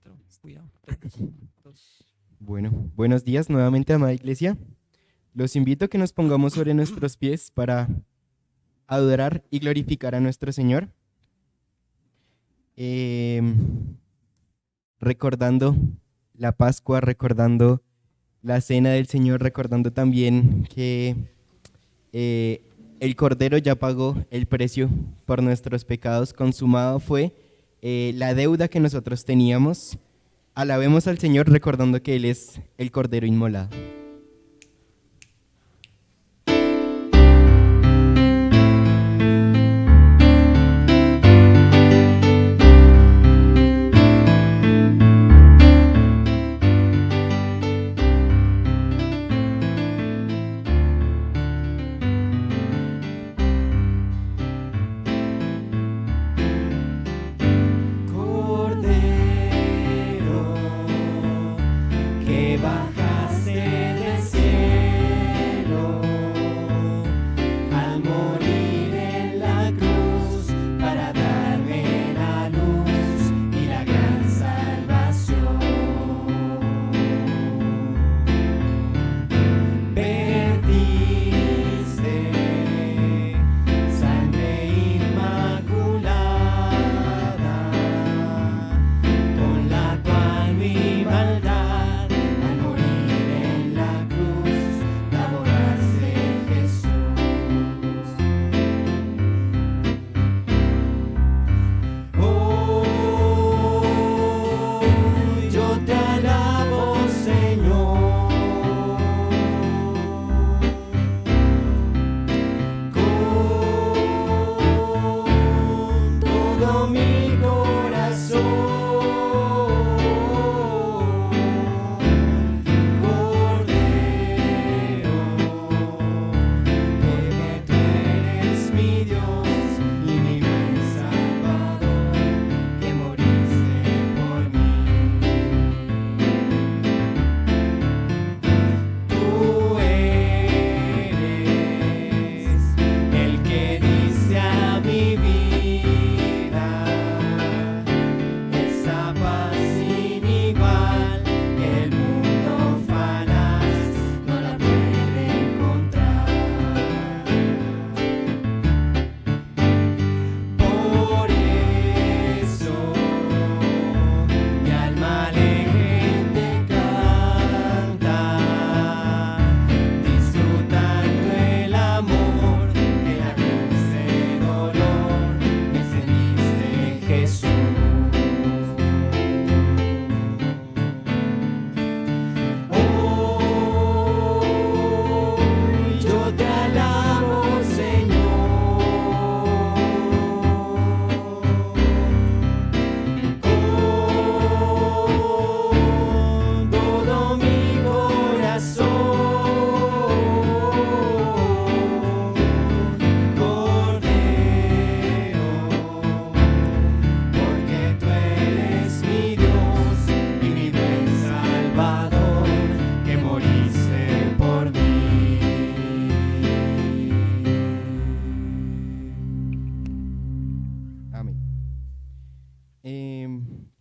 4. Cuidado. 3, 2. Bueno, buenos días nuevamente, amada iglesia. Los invito a que nos pongamos sobre nuestros pies para adorar y glorificar a nuestro Señor. Recordando la Pascua, recordando la cena del Señor, recordando también que el Cordero ya pagó el precio por nuestros pecados. Consumado fue la deuda que nosotros teníamos. Alabemos al Señor recordando que Él es el Cordero inmolado.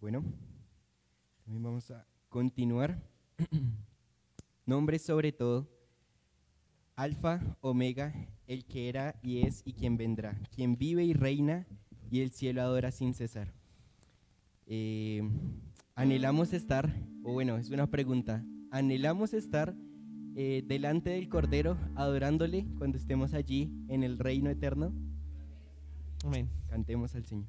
Bueno, también vamos a continuar. Nombre sobre todo, Alfa, Omega, el que era y es y quien vendrá, quien vive y reina y el cielo adora sin cesar. Anhelamos estar, o bueno, es una pregunta, anhelamos estar delante del Cordero adorándole cuando estemos allí en el reino eterno. Amén. Cantemos al Señor.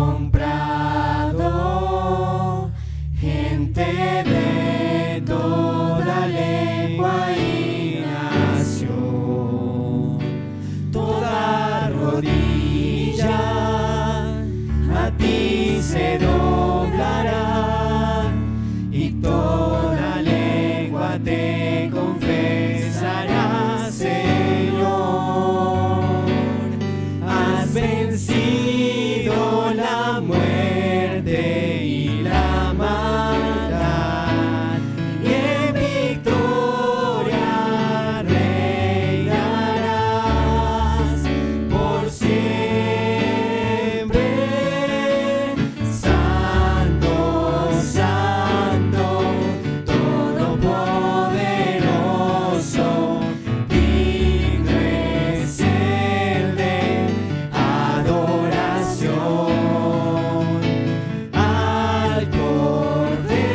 comprado gente de toda lengua y nación. Toda rodilla a ti se doblará y toda lengua te confesará, Señor. Has vencido la muerte y la maldad, y en victoria reinarás por siempre. Santo, santo, todopoderoso, digno es el de adoración. Al Cordero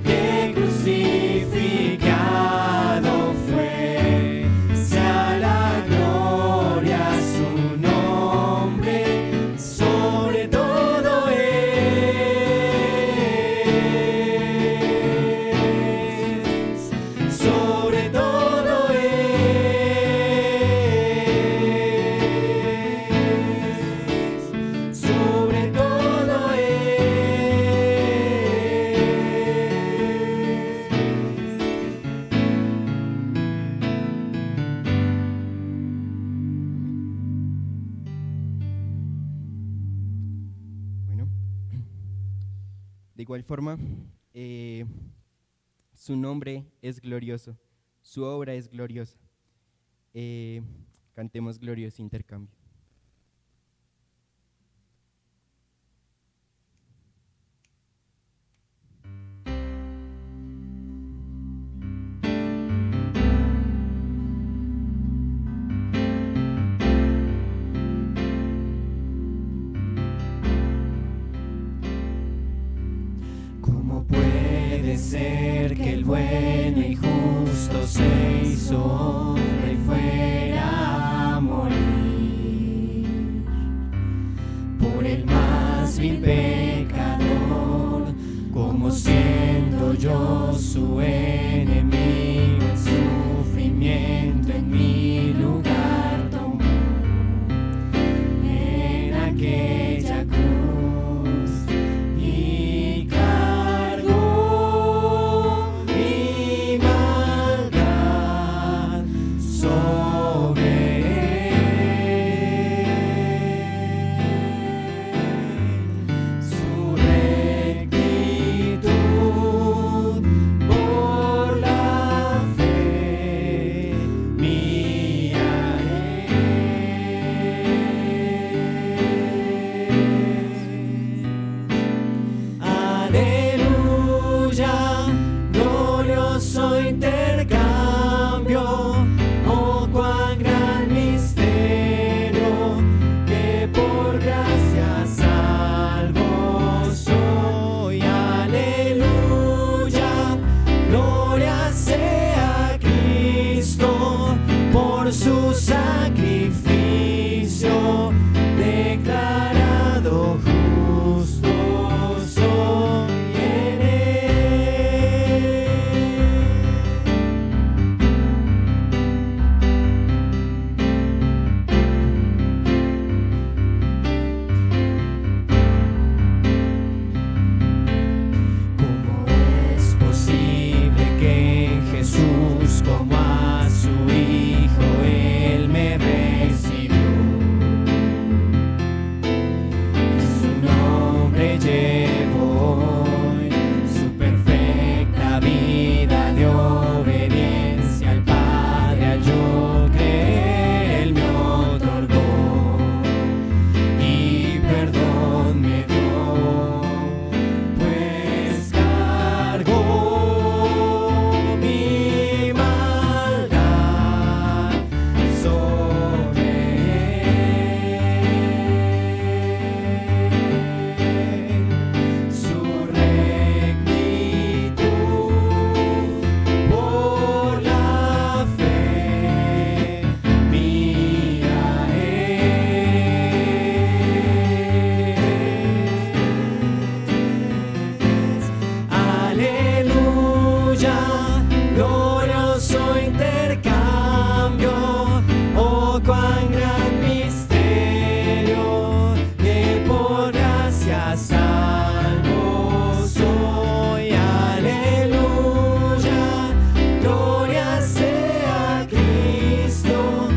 que crucificado fue, sea la gloria su nombre, sobre todo es, sobre todo es, sobre todo es. Bueno, de igual forma, su nombre es glorioso, su obra es gloriosa. Cantemos glorioso intercambio. ¿Cómo puede ser que el bueno y justo se hizo hombre y fuera a morir por el más vil pecador, como siendo yo su enemigo, el sufrimiento en mi lugar tomó en aquella cruz y cargó mi maldad sobre él. Su rectitud por la gracia salvo soy, aleluya. Gloria sea a Cristo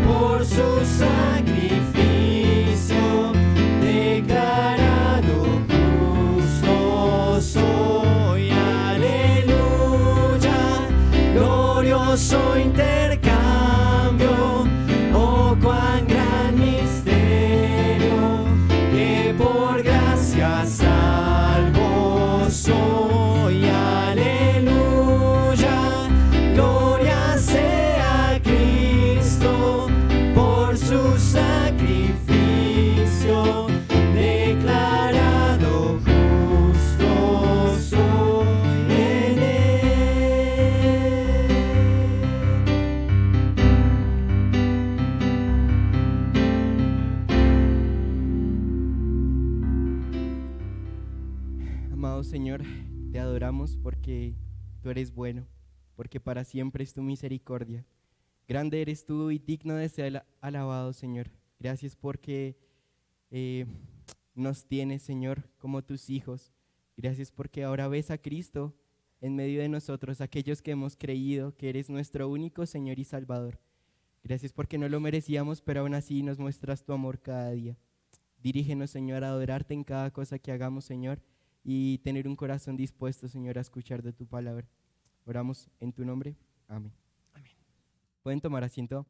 por su sacrificio, declarado justo soy, aleluya. Glorioso intercambio, oh cuán gran misterio, que por gracia salvo soy, aleluya. Gloria sea a Cristo por su sacrificio, declarado justo soy en él. Amado Señor, te adoramos porque tú eres bueno, porque para siempre es tu misericordia. Grande eres tú y digno de ser alabado, Señor. Gracias porque nos tienes, Señor, como tus hijos. Gracias porque ahora ves a Cristo en medio de nosotros, aquellos que hemos creído que eres nuestro único Señor y Salvador. Gracias porque no lo merecíamos, pero aún así nos muestras tu amor cada día. Dirígenos, Señor, a adorarte en cada cosa que hagamos, Señor, y tener un corazón dispuesto, Señor, a escuchar de tu palabra. Oramos en tu nombre. Amén. Amén. Pueden tomar asiento.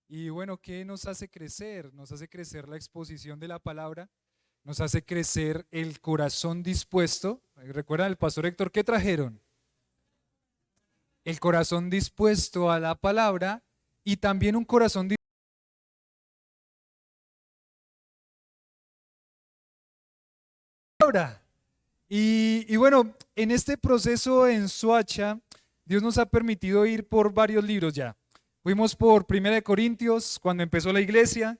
Y bueno, ¿qué nos hace crecer? Nos hace crecer la exposición de la palabra, nos hace crecer el corazón dispuesto. ¿Recuerdan el pastor Héctor qué trajeron? El corazón dispuesto a la palabra y también un corazón dispuesto a la palabra. Y bueno, en este proceso en Soacha, Dios nos ha permitido ir por varios libros ya. Fuimos por 1 Corintios cuando empezó la iglesia,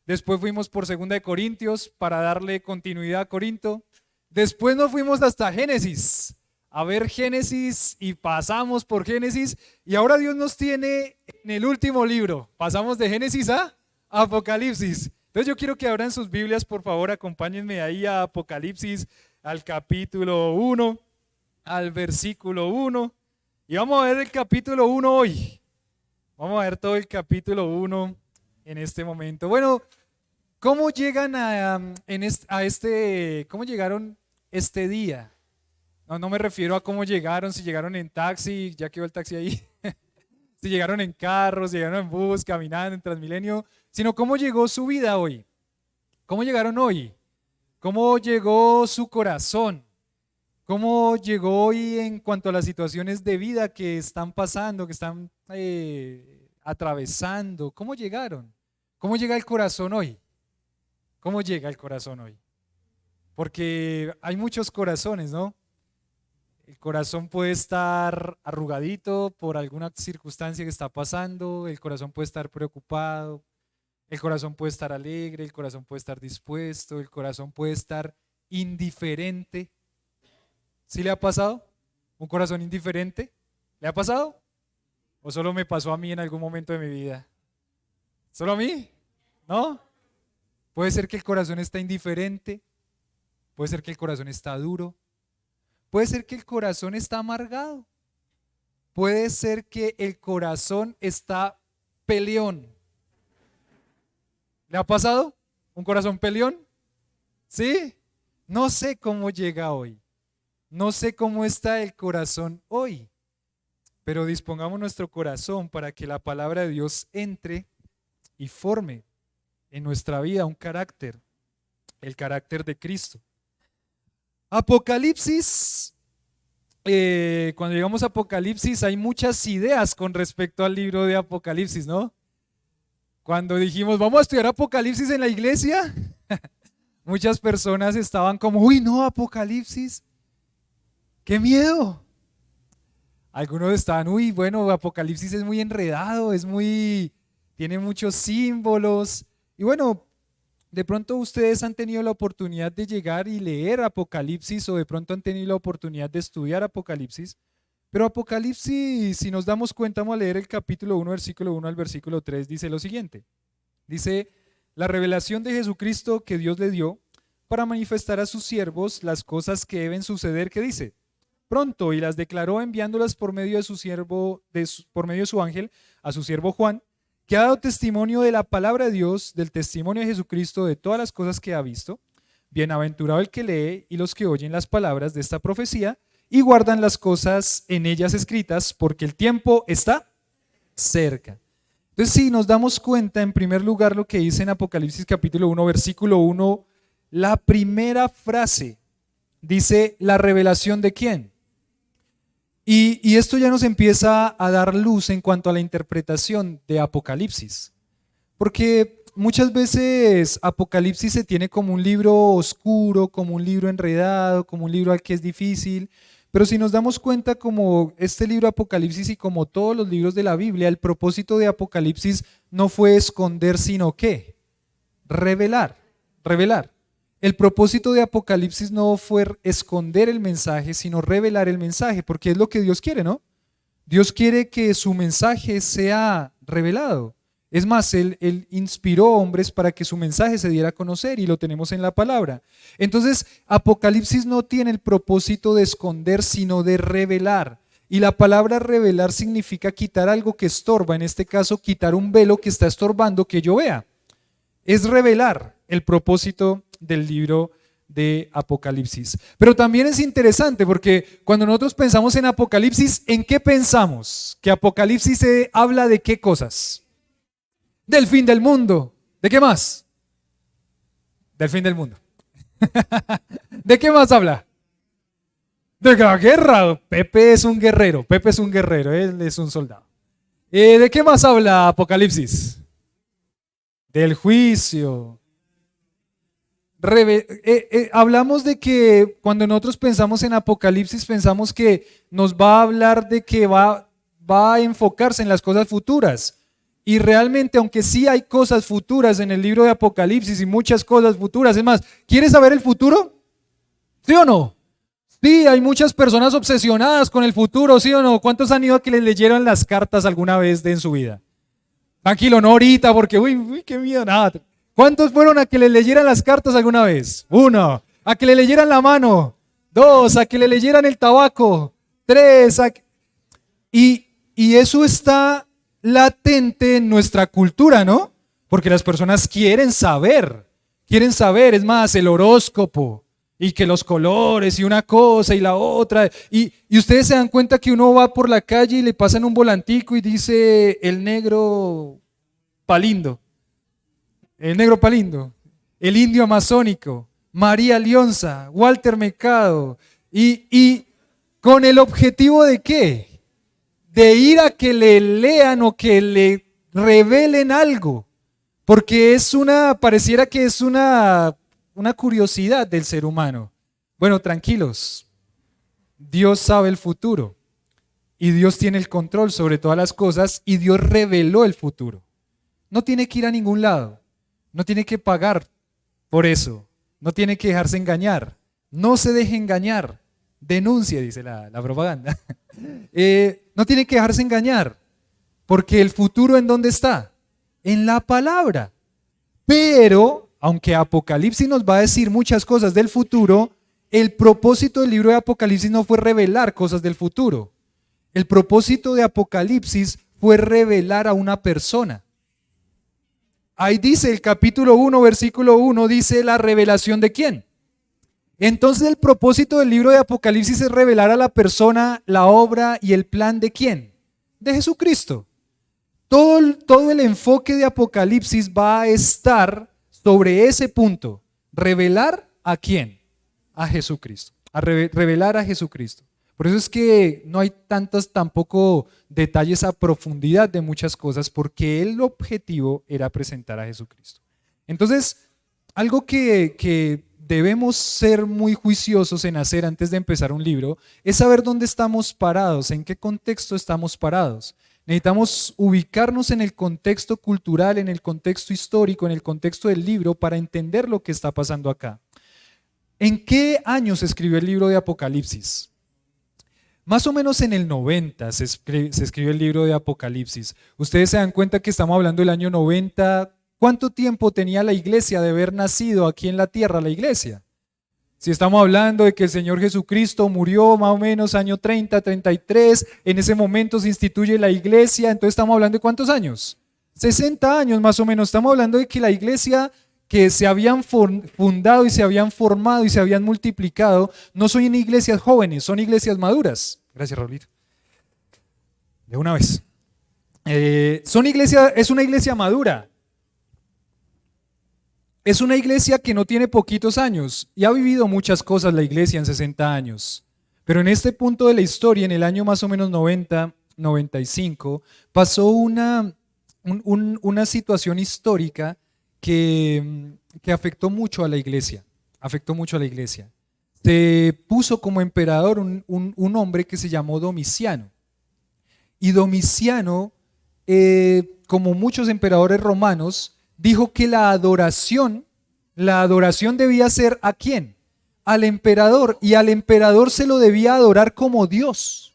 después fuimos por 2 Corintios para darle continuidad a Corinto, después nos fuimos hasta Génesis, a ver Génesis y pasamos por Génesis y ahora Dios nos tiene en el último libro, pasamos de Génesis a Apocalipsis. Entonces yo quiero que abran sus Biblias, por favor, acompáñenme ahí a Apocalipsis, al capítulo 1, al versículo 1 y vamos a ver el capítulo 1 hoy. Vamos a ver todo el capítulo 1 en este momento. Bueno, ¿cómo llegan cómo llegaron este día? No, no me refiero a cómo llegaron, si llegaron en taxi, ya quedó el taxi ahí, si llegaron en carros, si llegaron en bus, caminando, en Transmilenio, sino cómo llegó su vida hoy. ¿Cómo llegaron hoy? ¿Cómo llegó su corazón? ¿Cómo llegó hoy en cuanto a las situaciones de vida que están pasando, que están atravesando? ¿Cómo llegaron? ¿Cómo llega el corazón hoy? ¿Cómo llega el corazón hoy? Porque hay muchos corazones, ¿no? El corazón puede estar arrugadito por alguna circunstancia que está pasando, el corazón puede estar preocupado, el corazón puede estar alegre, el corazón puede estar dispuesto, el corazón puede estar indiferente. ¿Sí le ha pasado? ¿Un corazón indiferente? ¿Le ha pasado? ¿O solo me pasó a mí en algún momento de mi vida? ¿Solo a mí? ¿No? Puede ser que el corazón está indiferente, puede ser que el corazón está duro, puede ser que el corazón está amargado, puede ser que el corazón está peleón. ¿Le ha pasado? ¿Un corazón peleón? ¿Sí? No sé cómo llega hoy. No sé cómo está el corazón hoy. Pero dispongamos nuestro corazón para que la palabra de Dios entre y forme en nuestra vida un carácter, el carácter de Cristo. Apocalipsis, cuando llegamos a Apocalipsis hay muchas ideas con respecto al libro de Apocalipsis, ¿no? Cuando dijimos, vamos a estudiar Apocalipsis en la iglesia, muchas personas estaban como, uy, no, Apocalipsis, qué miedo. Algunos estaban, uy, bueno, Apocalipsis es muy enredado, tiene muchos símbolos. Y bueno, de pronto ustedes han tenido la oportunidad de llegar y leer Apocalipsis o de pronto han tenido la oportunidad de estudiar Apocalipsis. Pero Apocalipsis, si nos damos cuenta, vamos a leer el capítulo 1, versículo 1 al versículo 3, dice lo siguiente. Dice, la revelación de Jesucristo que Dios le dio para manifestar a sus siervos las cosas que deben suceder, que dice, pronto, y las declaró enviándolas por medio de por medio de su ángel a su siervo Juan, que ha dado testimonio de la palabra de Dios, del testimonio de Jesucristo, de todas las cosas que ha visto. Bienaventurado el que lee y los que oyen las palabras de esta profecía y guardan las cosas en ellas escritas, porque el tiempo está cerca. Entonces, si nos damos cuenta, en primer lugar, lo que dice en Apocalipsis capítulo 1, versículo 1, la primera frase dice, ¿la revelación de quién? Y esto ya nos empieza a dar luz en cuanto a la interpretación de Apocalipsis. Porque muchas veces Apocalipsis se tiene como un libro oscuro, como un libro enredado, como un libro al que es difícil. Pero si nos damos cuenta, como este libro Apocalipsis y como todos los libros de la Biblia, el propósito de Apocalipsis no fue esconder, sino ¿qué? Revelar. El propósito de Apocalipsis no fue esconder el mensaje, sino revelar el mensaje, porque es lo que Dios quiere, ¿no? Dios quiere que su mensaje sea revelado. Es más, Él inspiró hombres para que su mensaje se diera a conocer y lo tenemos en la palabra. Entonces, Apocalipsis no tiene el propósito de esconder, sino de revelar. Y la palabra revelar significa quitar algo que estorba, en este caso, quitar un velo que está estorbando que yo vea. Es revelar el propósito del libro de Apocalipsis. Pero también es interesante porque cuando nosotros pensamos en Apocalipsis, ¿en qué pensamos? Que Apocalipsis habla de qué cosas. Del fin del mundo. ¿De qué más? Del fin del mundo. ¿De qué más habla? De la guerra. Pepe es un guerrero, él es un soldado. ¿De qué más habla Apocalipsis? Del juicio. Hablamos de que cuando nosotros pensamos en Apocalipsis, pensamos que nos va a hablar de que va a enfocarse en las cosas futuras. Y realmente, aunque sí hay cosas futuras en el libro de Apocalipsis y muchas cosas futuras, es más, ¿quieres saber el futuro? ¿Sí o no? Sí, hay muchas personas obsesionadas con el futuro, ¿sí o no? ¿Cuántos han ido a que les leyeran las cartas alguna vez en su vida? Tranquilo, no ahorita, porque uy, qué miedo, nada. ¿Cuántos fueron a que le leyeran las cartas alguna vez? 1. A que le leyeran la mano. 2. A que le leyeran el tabaco. 3. Y eso está latente en nuestra cultura, ¿no? Porque las personas quieren saber, es más, el horóscopo. Y que los colores y una cosa y la otra. Y ustedes se dan cuenta que uno va por la calle y le pasan un volantico y dice el negro Palindo. El negro Palindo. El indio amazónico. María Lionza. Walter Mercado. Y con el objetivo de ¿qué? De ir a que le lean o que le revelen algo. Porque pareciera que es una curiosidad del ser humano. Bueno, tranquilos, Dios sabe el futuro y Dios tiene el control sobre todas las cosas y Dios reveló el futuro. No tiene que ir a ningún lado, no tiene que pagar por eso, no tiene que dejarse engañar, no se deje engañar, denuncie, dice la propaganda. No tiene que dejarse engañar, porque el futuro ¿en dónde está? En la palabra. Pero, aunque Apocalipsis nos va a decir muchas cosas del futuro, el propósito del libro de Apocalipsis no fue revelar cosas del futuro. El propósito de Apocalipsis fue revelar a una persona. Ahí dice el capítulo 1, versículo 1, dice la revelación de quién. Entonces el propósito del libro de Apocalipsis es revelar a la persona, la obra y el plan de quién. De Jesucristo. Todo el enfoque de Apocalipsis va a estar sobre ese punto. ¿Revelar a quién? A Jesucristo. Revelar a Jesucristo. Por eso es que no hay tantos tampoco detalles a profundidad de muchas cosas, porque el objetivo era presentar a Jesucristo. Entonces, algo que debemos ser muy juiciosos en hacer antes de empezar un libro es saber dónde estamos parados, en qué contexto estamos parados. Necesitamos ubicarnos en el contexto cultural, en el contexto histórico, en el contexto del libro para entender lo que está pasando acá. ¿En qué año se escribió el libro de Apocalipsis? Más o menos en el 90 se escribió el libro de Apocalipsis. Ustedes se dan cuenta que estamos hablando del año 90. ¿Cuánto tiempo tenía la iglesia de haber nacido aquí en la tierra, la iglesia? Si estamos hablando de que el Señor Jesucristo murió más o menos año 30, 33, en ese momento se instituye la iglesia, entonces estamos hablando de ¿cuántos años? 60 años más o menos. Estamos hablando de que la iglesia que se habían fundado y se habían formado y se habían multiplicado, no son iglesias jóvenes, son iglesias maduras. Gracias, Raulito. De una vez. Es una iglesia madura. Es una iglesia que no tiene poquitos años y ha vivido muchas cosas la iglesia en 60 años. Pero en este punto de la historia, en el año más o menos 90, 95, pasó una situación histórica que afectó mucho a la iglesia. Afectó mucho a la iglesia. Se puso como emperador un hombre que se llamó Domiciano. Y Domiciano, como muchos emperadores romanos, dijo que la adoración debía ser ¿a quién? Al emperador, y al emperador se lo debía adorar como Dios,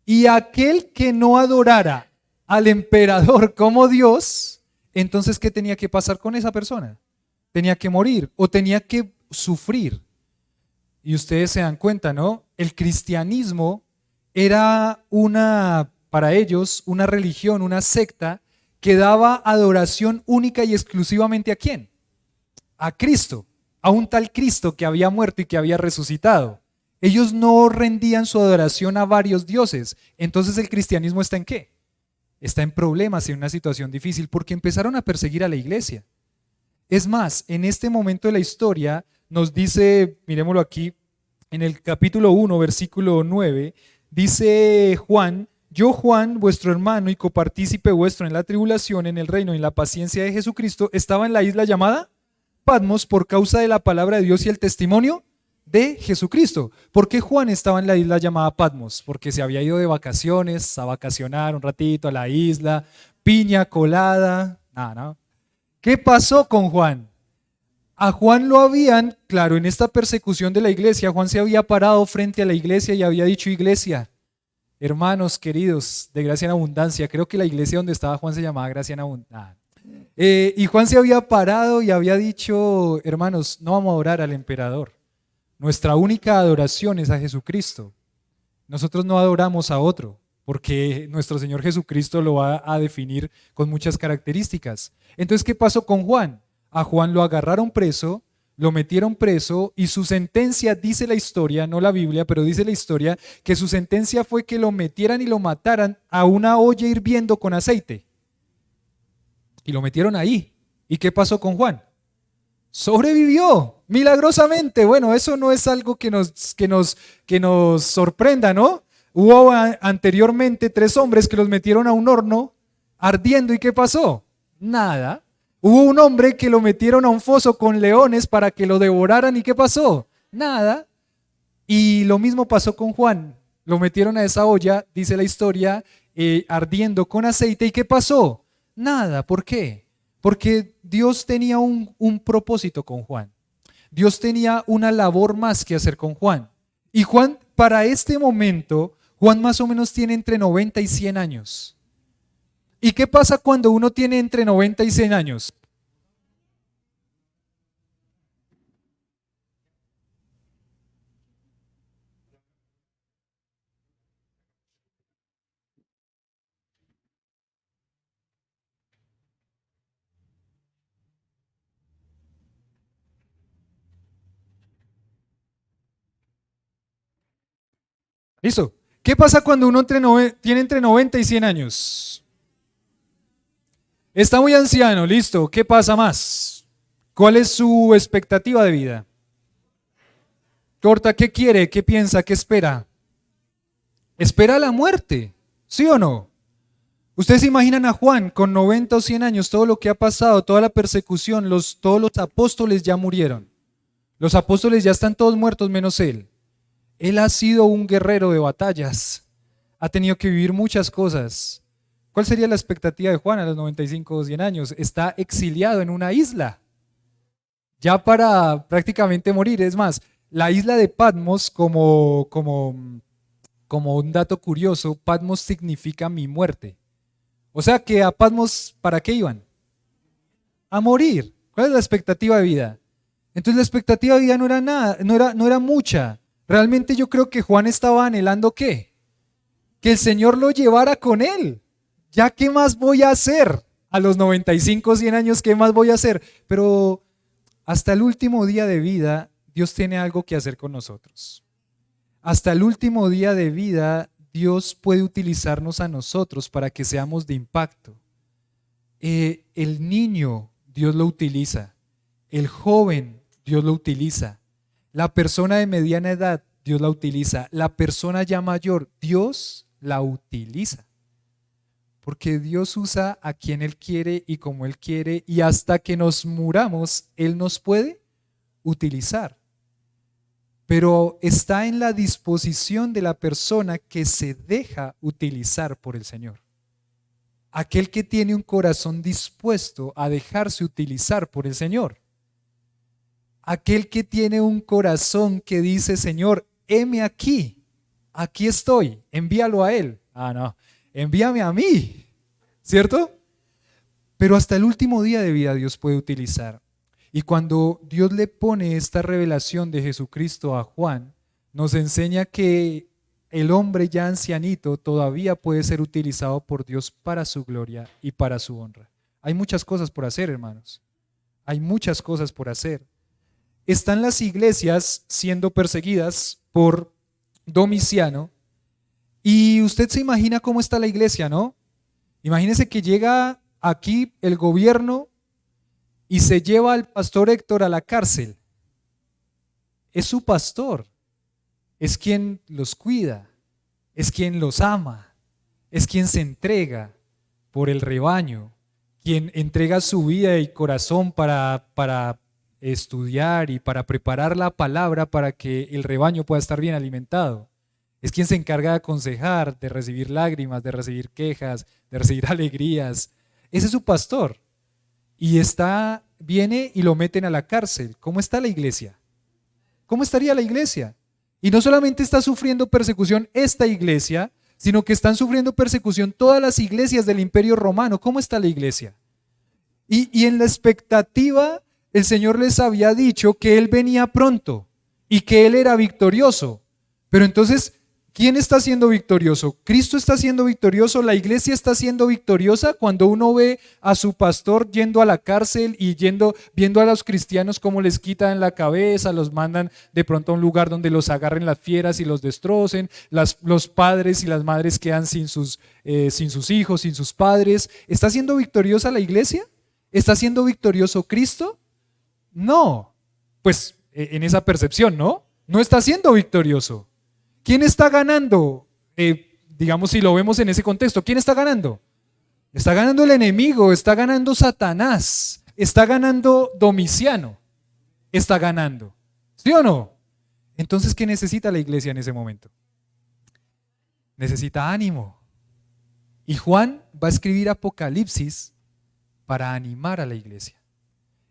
y aquel que no adorara al emperador como Dios, entonces ¿qué tenía que pasar con esa persona? Tenía que morir o tenía que sufrir. Y ustedes se dan cuenta, ¿no? El cristianismo era para ellos, una religión, una secta que daba adoración única y exclusivamente ¿a quién? A Cristo, a un tal Cristo que había muerto y que había resucitado. Ellos no rendían su adoración a varios dioses. Entonces el cristianismo ¿está en qué? Está en problemas, en una situación difícil, porque empezaron a perseguir a la iglesia. Es más, en este momento de la historia nos dice, miremoslo aquí, en el capítulo 1, versículo 9, dice Juan: yo, Juan, vuestro hermano y copartícipe vuestro en la tribulación, en el reino y en la paciencia de Jesucristo, estaba en la isla llamada Patmos por causa de la palabra de Dios y el testimonio de Jesucristo. ¿Por qué Juan estaba en la isla llamada Patmos? Porque se había ido de vacaciones, a vacacionar un ratito a la isla, piña colada, no. ¿Qué pasó con Juan? A Juan lo habían, claro, en esta persecución de la iglesia, Juan se había parado frente a la iglesia y había dicho: iglesia, hermanos queridos, de gracia en abundancia. Creo que la iglesia donde estaba Juan se llamaba Gracia en Abundancia. Y Juan se había parado y había dicho: hermanos, no vamos a adorar al emperador. Nuestra única adoración es a Jesucristo. Nosotros no adoramos a otro, porque nuestro Señor Jesucristo lo va a definir con muchas características. Entonces, ¿qué pasó con Juan? A Juan lo agarraron preso, lo metieron preso y su sentencia, dice la historia, no la Biblia, pero dice la historia, que su sentencia fue que lo metieran y lo mataran a una olla hirviendo con aceite. Y lo metieron ahí. ¿Y qué pasó con Juan? Sobrevivió milagrosamente. Bueno, eso no es algo que nos sorprenda, ¿no? Hubo anteriormente 3 hombres que los metieron a un horno ardiendo. ¿Y qué pasó? Nada. Hubo un hombre que lo metieron a un foso con leones para que lo devoraran. ¿Y qué pasó? Nada. Y lo mismo pasó con Juan. Lo metieron a esa olla, dice la historia, ardiendo con aceite. ¿Y qué pasó? Nada. ¿Por qué? Porque Dios tenía un propósito con Juan. Dios tenía una labor más que hacer con Juan. Y Juan, para este momento, Juan más o menos tiene entre 90 y 100 años. ¿Y qué pasa cuando uno tiene entre 90 y 100 años? ¿Listo? ¿Qué pasa cuando uno tiene entre 90 y 100 años? Está muy anciano, listo. ¿Qué pasa más? ¿Cuál es su expectativa de vida? Corta, ¿qué quiere? ¿Qué piensa? ¿Qué espera? Espera la muerte, ¿sí o no? Ustedes se imaginan a Juan con 90 o 100 años, todo lo que ha pasado, toda la persecución, todos los apóstoles ya murieron. Los apóstoles ya están todos muertos menos él. Él ha sido un guerrero de batallas, ha tenido que vivir muchas cosas. ¿Cuál sería la expectativa de Juan a los 95 o 100 años? Está exiliado en una isla, ya para prácticamente morir. Es más, la isla de Patmos, como un dato curioso, Patmos significa mi muerte. O sea que a Patmos, ¿para qué iban? A morir. ¿Cuál es la expectativa de vida? Entonces la expectativa de vida no era nada, no era mucha. Realmente yo creo que Juan estaba anhelando ¿qué? Que el Señor lo llevara con él. ¿Ya qué más voy a hacer? A los 95, 100 años, ¿qué más voy a hacer? Pero hasta el último día de vida, Dios tiene algo que hacer con nosotros. Hasta el último día de vida, Dios puede utilizarnos a nosotros para que seamos de impacto. El niño, Dios lo utiliza. El joven, Dios lo utiliza. La persona de mediana edad, Dios la utiliza. La persona ya mayor, Dios la utiliza. Porque Dios usa a quien Él quiere y como Él quiere, y hasta que nos muramos, Él nos puede utilizar. Pero está en la disposición de la persona que se deja utilizar por el Señor. Aquel que tiene un corazón dispuesto a dejarse utilizar por el Señor. Aquel que tiene un corazón que dice, Señor, heme aquí estoy, envíalo a Él. Ah, no, envíame a mí, ¿cierto? Pero hasta el último día de vida Dios puede utilizar. Y cuando Dios le pone esta revelación de Jesucristo a Juan, nos enseña que el hombre ya ancianito todavía puede ser utilizado por Dios para su gloria y para su honra. Hay muchas cosas por hacer, hermanos. Hay muchas cosas por hacer. Están las iglesias siendo perseguidas por Domiciano y usted se imagina cómo está la iglesia, ¿no? Imagínese que llega aquí el gobierno y se lleva al pastor Héctor a la cárcel. Es su pastor, es quien los cuida, es quien los ama, es quien se entrega por el rebaño, quien entrega su vida y corazón para estudiar y para preparar la palabra para que el rebaño pueda estar bien alimentado. Es quien se encarga de aconsejar, de recibir lágrimas, de recibir quejas, de recibir alegrías. Ese es su pastor. Y viene y lo meten a la cárcel. ¿Cómo está la iglesia? ¿Cómo estaría la iglesia? Y no solamente está sufriendo persecución esta iglesia, sino que están sufriendo persecución todas las iglesias del Imperio Romano. ¿Cómo está la iglesia? Y en la expectativa, el Señor les había dicho que Él venía pronto y que Él era victorioso. Pero entonces, ¿Quién está siendo victorioso? ¿Cristo está siendo victorioso? ¿La iglesia está siendo victoriosa? Cuando uno ve a su pastor yendo a la cárcel y viendo a los cristianos cómo les quitan la cabeza, los mandan de pronto a un lugar donde los agarren las fieras y los destrocen, los padres y las madres quedan sin sus hijos, sin sus padres. ¿Está siendo victoriosa la iglesia? ¿Está siendo victorioso Cristo? No, pues en esa percepción, ¿no? No está siendo victorioso. ¿Quién está ganando? Digamos, si lo vemos en ese contexto, ¿quién está ganando? Está ganando el enemigo, está ganando Satanás, está ganando Domiciano, está ganando. ¿Sí o no? Entonces, ¿qué necesita la iglesia en ese momento? Necesita ánimo. Y Juan va a escribir Apocalipsis para animar a la iglesia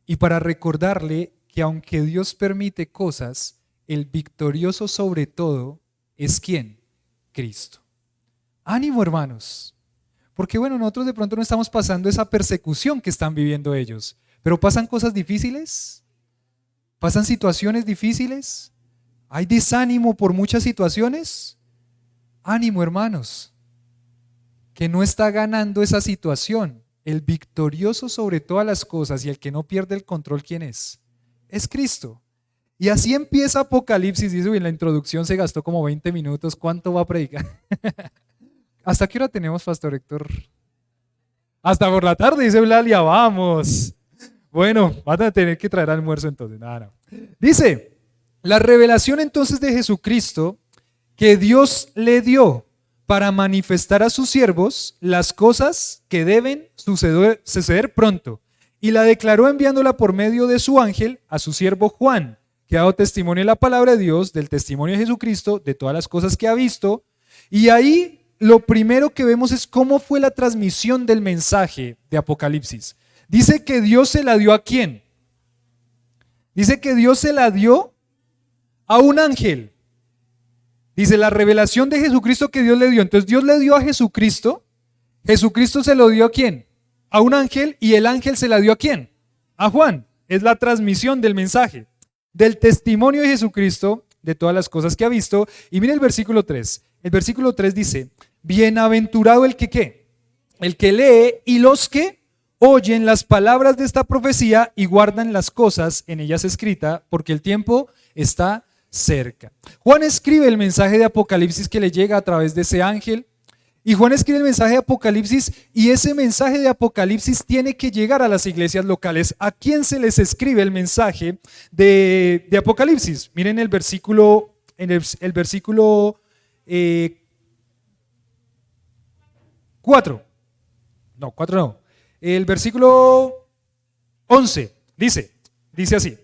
y para recordarle que aunque Dios permite cosas, el victorioso sobre todo es ¿quién? Cristo. Ánimo, hermanos. Porque bueno, nosotros de pronto no estamos pasando esa persecución que están viviendo ellos, pero pasan cosas difíciles, pasan situaciones difíciles, hay desánimo por muchas situaciones. Ánimo, hermanos, que no está ganando esa situación. El victorioso sobre todas las cosas y el que no pierde el control, ¿quién es? Es Cristo. Y así empieza Apocalipsis. Dice, en la introducción se gastó como 20 minutos. ¿Cuánto va a predicar? ¿Hasta qué hora tenemos, Pastor Héctor? Hasta por la tarde, dice Eulalia, vamos. Bueno, van a tener que traer almuerzo entonces. No. Dice, la revelación entonces de Jesucristo que Dios le dio para manifestar a sus siervos las cosas que deben suceder pronto. Y la declaró enviándola por medio de su ángel a su siervo Juan, que ha dado testimonio de la palabra de Dios, del testimonio de Jesucristo, de todas las cosas que ha visto. Y ahí lo primero que vemos es cómo fue la transmisión del mensaje de Apocalipsis. Dice que Dios se la dio ¿a quién? Dice que Dios se la dio a un ángel. Dice la revelación de Jesucristo que Dios le dio. Entonces Dios le dio a Jesucristo. Jesucristo se lo dio ¿a quién? A un ángel, y el ángel se la dio ¿a quién? A Juan. Es la transmisión del mensaje, del testimonio de Jesucristo, de todas las cosas que ha visto. Y mire el versículo 3. El versículo 3 dice, bienaventurado el que ¿qué? El que lee y los que oyen las palabras de esta profecía y guardan las cosas en ellas escritas, porque el tiempo está cerca. Juan escribe el mensaje de Apocalipsis que le llega a través de ese ángel. Y Juan escribe el mensaje de Apocalipsis, y ese mensaje de Apocalipsis tiene que llegar a las iglesias locales. ¿A quién se les escribe el mensaje de Apocalipsis? Miren el versículo, el versículo 4. No, 4 no. El versículo 11 dice así.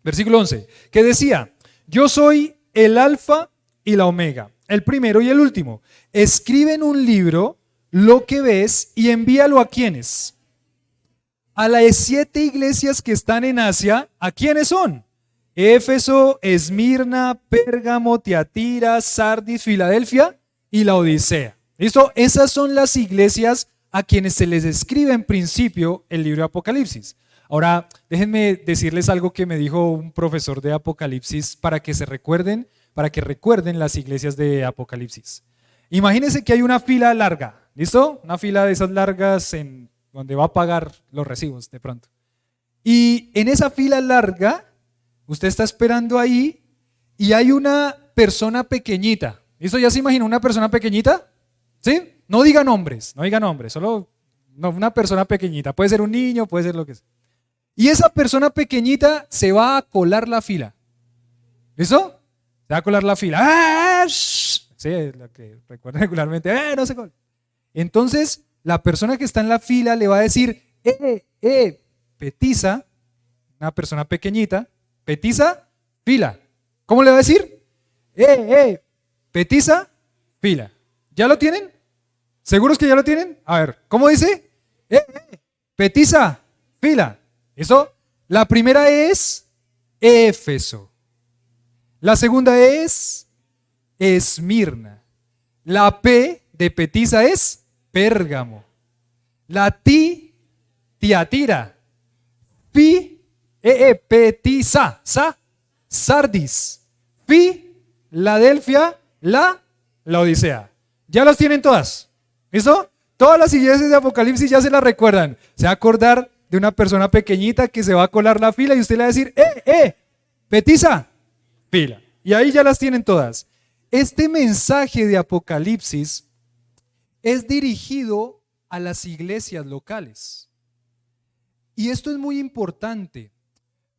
Versículo 11, que decía, yo soy el alfa y la omega, el primero y el último. Escribe en un libro lo que ves y envíalo ¿a quiénes? A las 7 iglesias que están en Asia. ¿A quiénes son? Éfeso, Esmirna, Pérgamo, Tiatira, Sardis, Filadelfia y la Odisea. ¿Listo? Esas son las iglesias a quienes se les escribe en principio el libro de Apocalipsis. Ahora, déjenme decirles algo que me dijo un profesor de Apocalipsis para que recuerden las iglesias de Apocalipsis. Imagínense que hay una fila larga, ¿listo? Una fila de esas largas en donde va a pagar los recibos de pronto. Y en esa fila larga, usted está esperando ahí y hay una persona pequeñita. ¿Listo? ¿Ya se imagina una persona pequeñita? ¿Sí? No diga nombres, solo una persona pequeñita. Puede ser un niño, puede ser lo que sea. Y esa persona pequeñita se va a colar la fila. ¿Listo? Se va a colar la fila. ¡Ah! Sí, lo que recuerdo regularmente. No se cola. Entonces, la persona que está en la fila le va a decir, petiza, una persona pequeñita, petiza, fila. ¿Cómo le va a decir? Petiza, fila. ¿Ya lo tienen? ¿Seguros que ya lo tienen? A ver, ¿cómo dice? Petiza, fila. ¿Eso? La primera es Éfeso. La segunda es Esmirna. La P de petiza es Pérgamo. La Tiatira. Petiza, Sardis. Filadelfia, la la Odisea. ¿Ya las tienen todas? ¿Listo? Todas las iglesias de Apocalipsis ya se las recuerdan. Se va a acordar de una persona pequeñita que se va a colar la fila y usted le va a decir, petiza, fila. Y ahí ya las tienen todas. Este mensaje de Apocalipsis es dirigido a las iglesias locales. Y esto es muy importante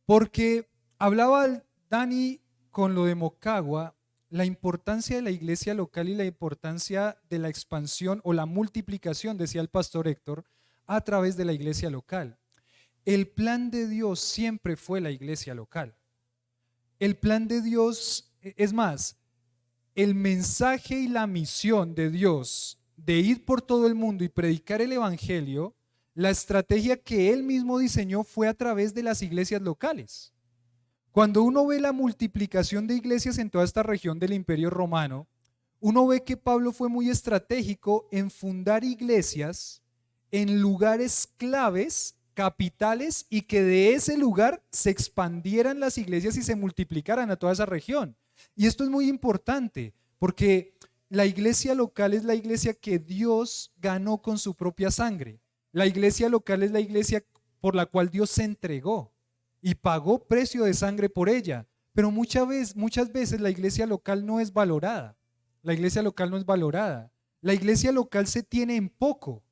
porque hablaba Dani con lo de Mocagua, la importancia de la iglesia local y la importancia de la expansión o la multiplicación, decía el pastor Héctor, a través de la iglesia local. El plan de Dios siempre fue la iglesia local. El plan de Dios, es más, el mensaje y la misión de Dios de ir por todo el mundo y predicar el evangelio, la estrategia que Él mismo diseñó fue a través de las iglesias locales. Cuando uno ve la multiplicación de iglesias en toda esta región del Imperio Romano, uno ve que Pablo fue muy estratégico en fundar iglesias en lugares claves, capitales, y que de ese lugar se expandieran las iglesias y se multiplicaran a toda esa región. Y esto es muy importante porque la iglesia local es la iglesia que Dios ganó con su propia sangre. La iglesia local es la iglesia por la cual Dios se entregó y pagó precio de sangre por ella. Pero muchas veces la iglesia local no es valorada. La iglesia local no es valorada. La iglesia local se tiene en poco.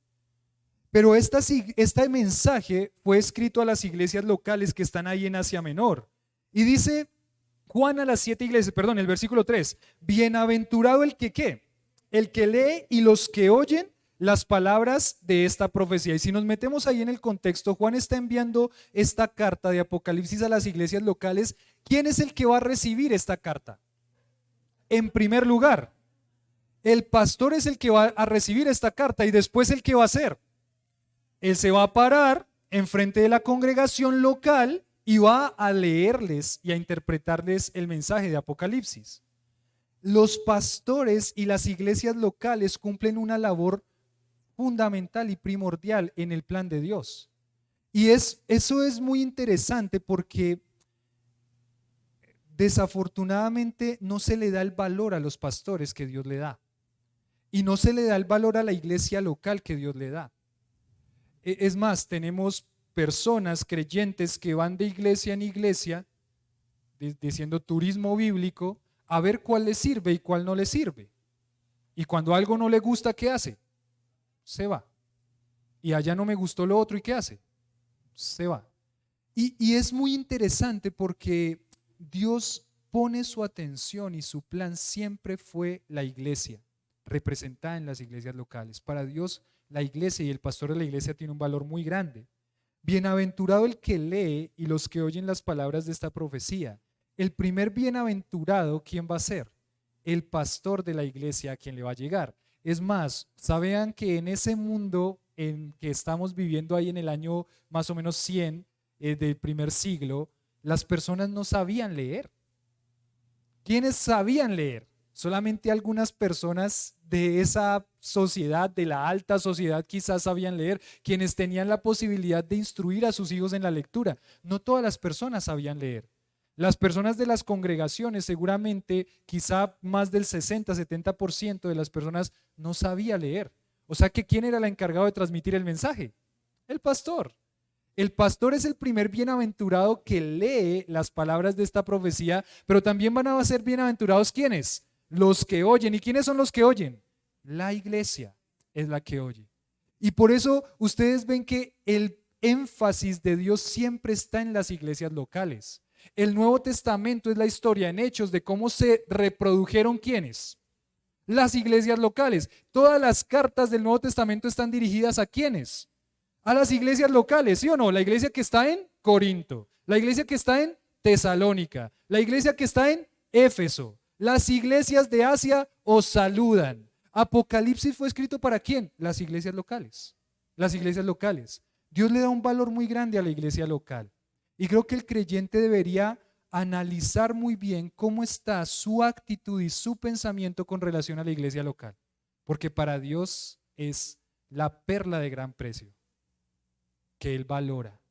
Pero este mensaje fue escrito a las iglesias locales que están ahí en Asia Menor. Y dice Juan a las 7 iglesias, perdón, el versículo 3, bienaventurado el que ¿qué? El que lee y los que oyen las palabras de esta profecía. Y si nos metemos ahí en el contexto, Juan está enviando esta carta de Apocalipsis a las iglesias locales. ¿Quién es el que va a recibir esta carta? En primer lugar, el pastor es el que va a recibir esta carta y después el que va a hacer. Él se va a parar enfrente de la congregación local y va a leerles y a interpretarles el mensaje de Apocalipsis. Los pastores y las iglesias locales cumplen una labor fundamental y primordial en el plan de Dios. Y eso es muy interesante porque desafortunadamente no se le da el valor a los pastores que Dios le da. Y no se le da el valor a la iglesia local que Dios le da. Es más, tenemos personas creyentes que van de iglesia en iglesia, diciendo turismo bíblico, a ver cuál les sirve y cuál no les sirve. Y cuando algo no le gusta, ¿qué hace? Se va. Y allá no me gustó lo otro, ¿y qué hace? Se va. Y es muy interesante porque Dios pone su atención y su plan siempre fue la iglesia, representada en las iglesias locales. Para Dios, la iglesia y el pastor de la iglesia tiene un valor muy grande. Bienaventurado el que lee y los que oyen las palabras de esta profecía. El primer bienaventurado, ¿quién va a ser? El pastor de la iglesia a quien le va a llegar. Es más, saben que en ese mundo en que estamos viviendo ahí en el año más o menos 100 del primer siglo, las personas no sabían leer. ¿Quiénes sabían leer? Solamente algunas personas de esa sociedad, de la alta sociedad, quizás sabían leer, quienes tenían la posibilidad de instruir a sus hijos en la lectura. No todas las personas sabían leer. Las personas de las congregaciones, seguramente, quizá más del 60-70% de las personas no sabía leer. O sea que ¿quién era el encargado de transmitir el mensaje? El pastor. El pastor es el primer bienaventurado que lee las palabras de esta profecía, pero también van a ser bienaventurados ¿quiénes? Los que oyen. ¿Y quiénes son los que oyen? La iglesia es la que oye. Y por eso ustedes ven que el énfasis de Dios siempre está en las iglesias locales. El Nuevo Testamento es la historia en Hechos de cómo se reprodujeron ¿quiénes? Las iglesias locales. Todas las cartas del Nuevo Testamento están dirigidas ¿a quiénes? A las iglesias locales, ¿sí o no? La iglesia que está en Corinto, la iglesia que está en Tesalónica, la iglesia que está en Éfeso. Las iglesias de Asia os saludan. Apocalipsis fue escrito ¿para quién? Las iglesias locales. Las iglesias locales. Dios le da un valor muy grande a la iglesia local. Y creo que el creyente debería analizar muy bien cómo está su actitud y su pensamiento con relación a la iglesia local. Porque para Dios es la perla de gran precio que Él valora.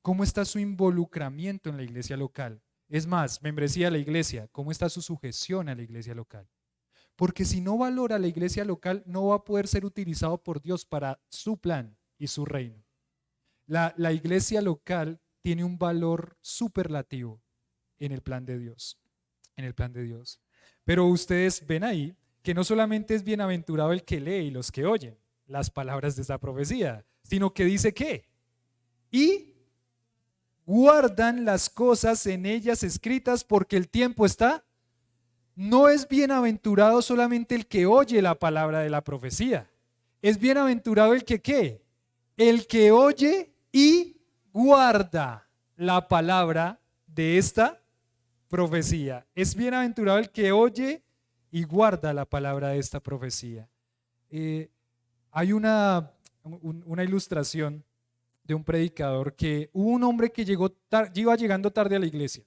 ¿Cómo está su involucramiento en la iglesia local? Es más, membresía de la iglesia, ¿cómo está su sujeción a la iglesia local? Porque si no valora la iglesia local, no va a poder ser utilizado por Dios para su plan y su reino. La iglesia local tiene un valor superlativo en el plan de Dios. En el plan de Dios. Pero ustedes ven ahí que no solamente es bienaventurado el que lee y los que oyen las palabras de esta profecía, sino que dice que y guardan las cosas en ellas escritas porque el tiempo está. No es bienaventurado solamente el que oye la palabra de la profecía. Es bienaventurado el que ¿qué? El que oye y guarda la palabra de esta profecía. Es bienaventurado el que oye y guarda la palabra de esta profecía. Hay una ilustración de un predicador que hubo un hombre que iba llegando tarde a la iglesia.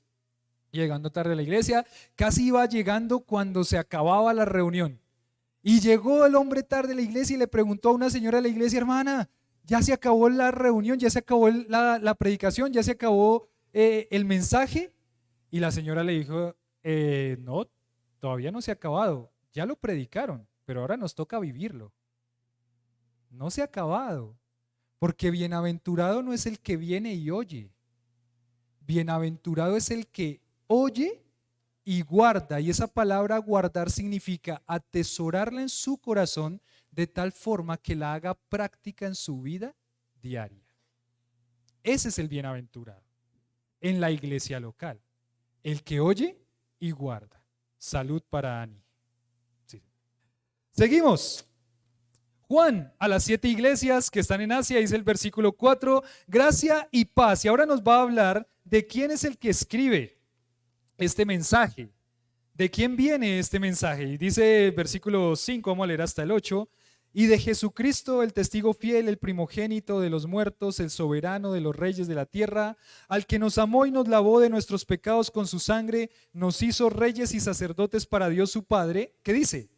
Llegando tarde a la iglesia, casi iba llegando cuando se acababa la reunión. Y llegó el hombre tarde a la iglesia y le preguntó a una señora de la iglesia: hermana, ya se acabó la reunión, ya se acabó la predicación, ya se acabó el mensaje. Y la señora le dijo: no, todavía no se ha acabado, ya lo predicaron, pero ahora nos toca vivirlo. No se ha acabado, porque bienaventurado no es el que viene y oye, bienaventurado es el que oye y guarda, y esa palabra guardar significa atesorarla en su corazón de tal forma que la haga práctica en su vida diaria. Ese es el bienaventurado en la iglesia local, el que oye y guarda. Salud para Ani. Sí. Seguimos. Juan, a las 7 iglesias que están en Asia, dice el versículo 4, gracia y paz. Y ahora nos va a hablar de quién es el que escribe este mensaje, de quién viene este mensaje. Y dice el versículo 5, vamos a leer hasta el 8, y de Jesucristo, el testigo fiel, el primogénito de los muertos, el soberano de los reyes de la tierra, al que nos amó y nos lavó de nuestros pecados con su sangre, nos hizo reyes y sacerdotes para Dios su Padre. ¿Qué dice?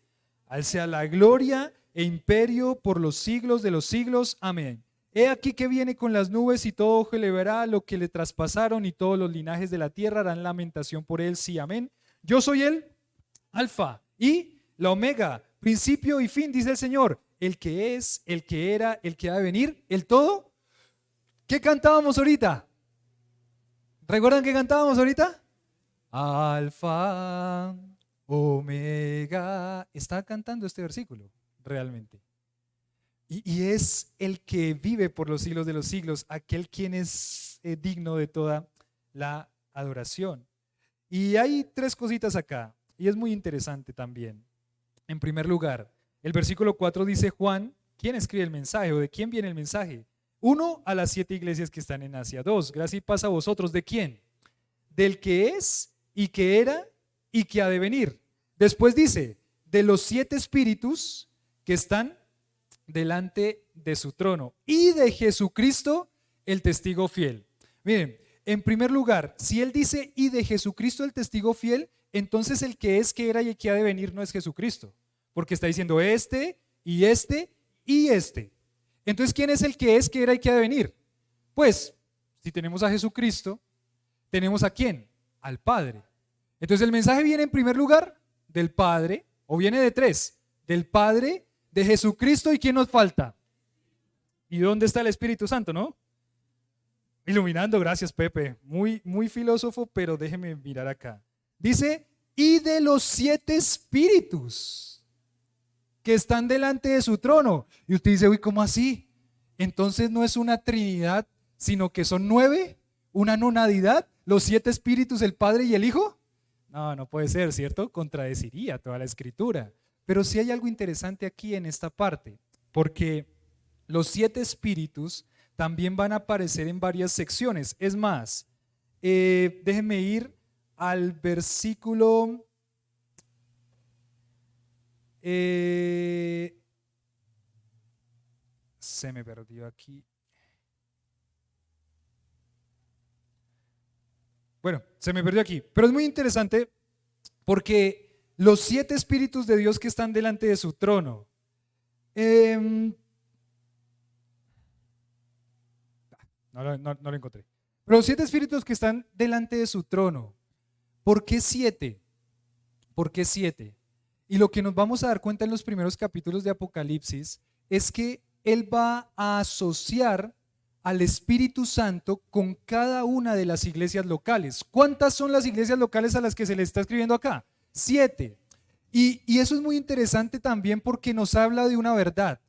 Al sea la gloria e imperio por los siglos de los siglos. Amén. He aquí que viene con las nubes y todo ojo le verá lo que le traspasaron y todos los linajes de la tierra harán lamentación por él. Sí, amén. Yo soy el Alfa y la Omega, principio y fin, dice el Señor, el que es, el que era, el que ha de venir, el todo. ¿Qué cantábamos ahorita? ¿Recuerdan qué cantábamos ahorita? Alfa, Omega. Está cantando este versículo realmente. Y es el que vive por los siglos de los siglos, aquel quien es digno de toda la adoración. Y hay 3 cositas acá, y es muy interesante también. En primer lugar, el versículo 4 dice Juan, ¿quién escribe el mensaje o de quién viene el mensaje? 1, a las 7 iglesias que están en Asia. 2, gracia y paz a vosotros. ¿De quién? Del que es y que era y que ha de venir. Después dice, de los 7 espíritus que están delante de su trono y de Jesucristo, el testigo fiel. Miren, en primer lugar, si él dice y de Jesucristo el testigo fiel, entonces el que es, que era y el que ha de venir no es Jesucristo, porque está diciendo este y este y este. Entonces, ¿quién es el que es, que era y que ha de venir? Pues, si tenemos a Jesucristo, tenemos a ¿quién? Al Padre. Entonces el mensaje viene en primer lugar del Padre, o viene de 3, del Padre, de Jesucristo, y ¿quién nos falta? ¿Y dónde está el Espíritu Santo, no? Iluminando, gracias Pepe, muy filósofo, pero déjeme mirar acá. Dice, y de los 7 espíritus que están delante de su trono. Y usted dice, uy, ¿cómo así? Entonces no es una trinidad, sino que son 9, una nonadidad, los 7 espíritus, el Padre y el Hijo. No, no puede ser, ¿cierto? Contradeciría toda la escritura. Pero sí hay algo interesante aquí en esta parte, porque los 7 espíritus también van a aparecer en varias secciones. Es más, déjenme ir al versículo se me perdió aquí. Bueno, se me perdió aquí, pero es muy interesante porque los 7 espíritus de Dios que están delante de su trono, no lo encontré, pero los 7 espíritus que están delante de su trono, ¿por qué 7? ¿Por qué 7? Y lo que nos vamos a dar cuenta en los primeros capítulos de Apocalipsis es que Él va a asociar al Espíritu Santo con cada una de las iglesias locales. ¿Cuántas son las iglesias locales a las que se le está escribiendo acá? 7. Y eso es muy interesante también porque nos habla de una verdad.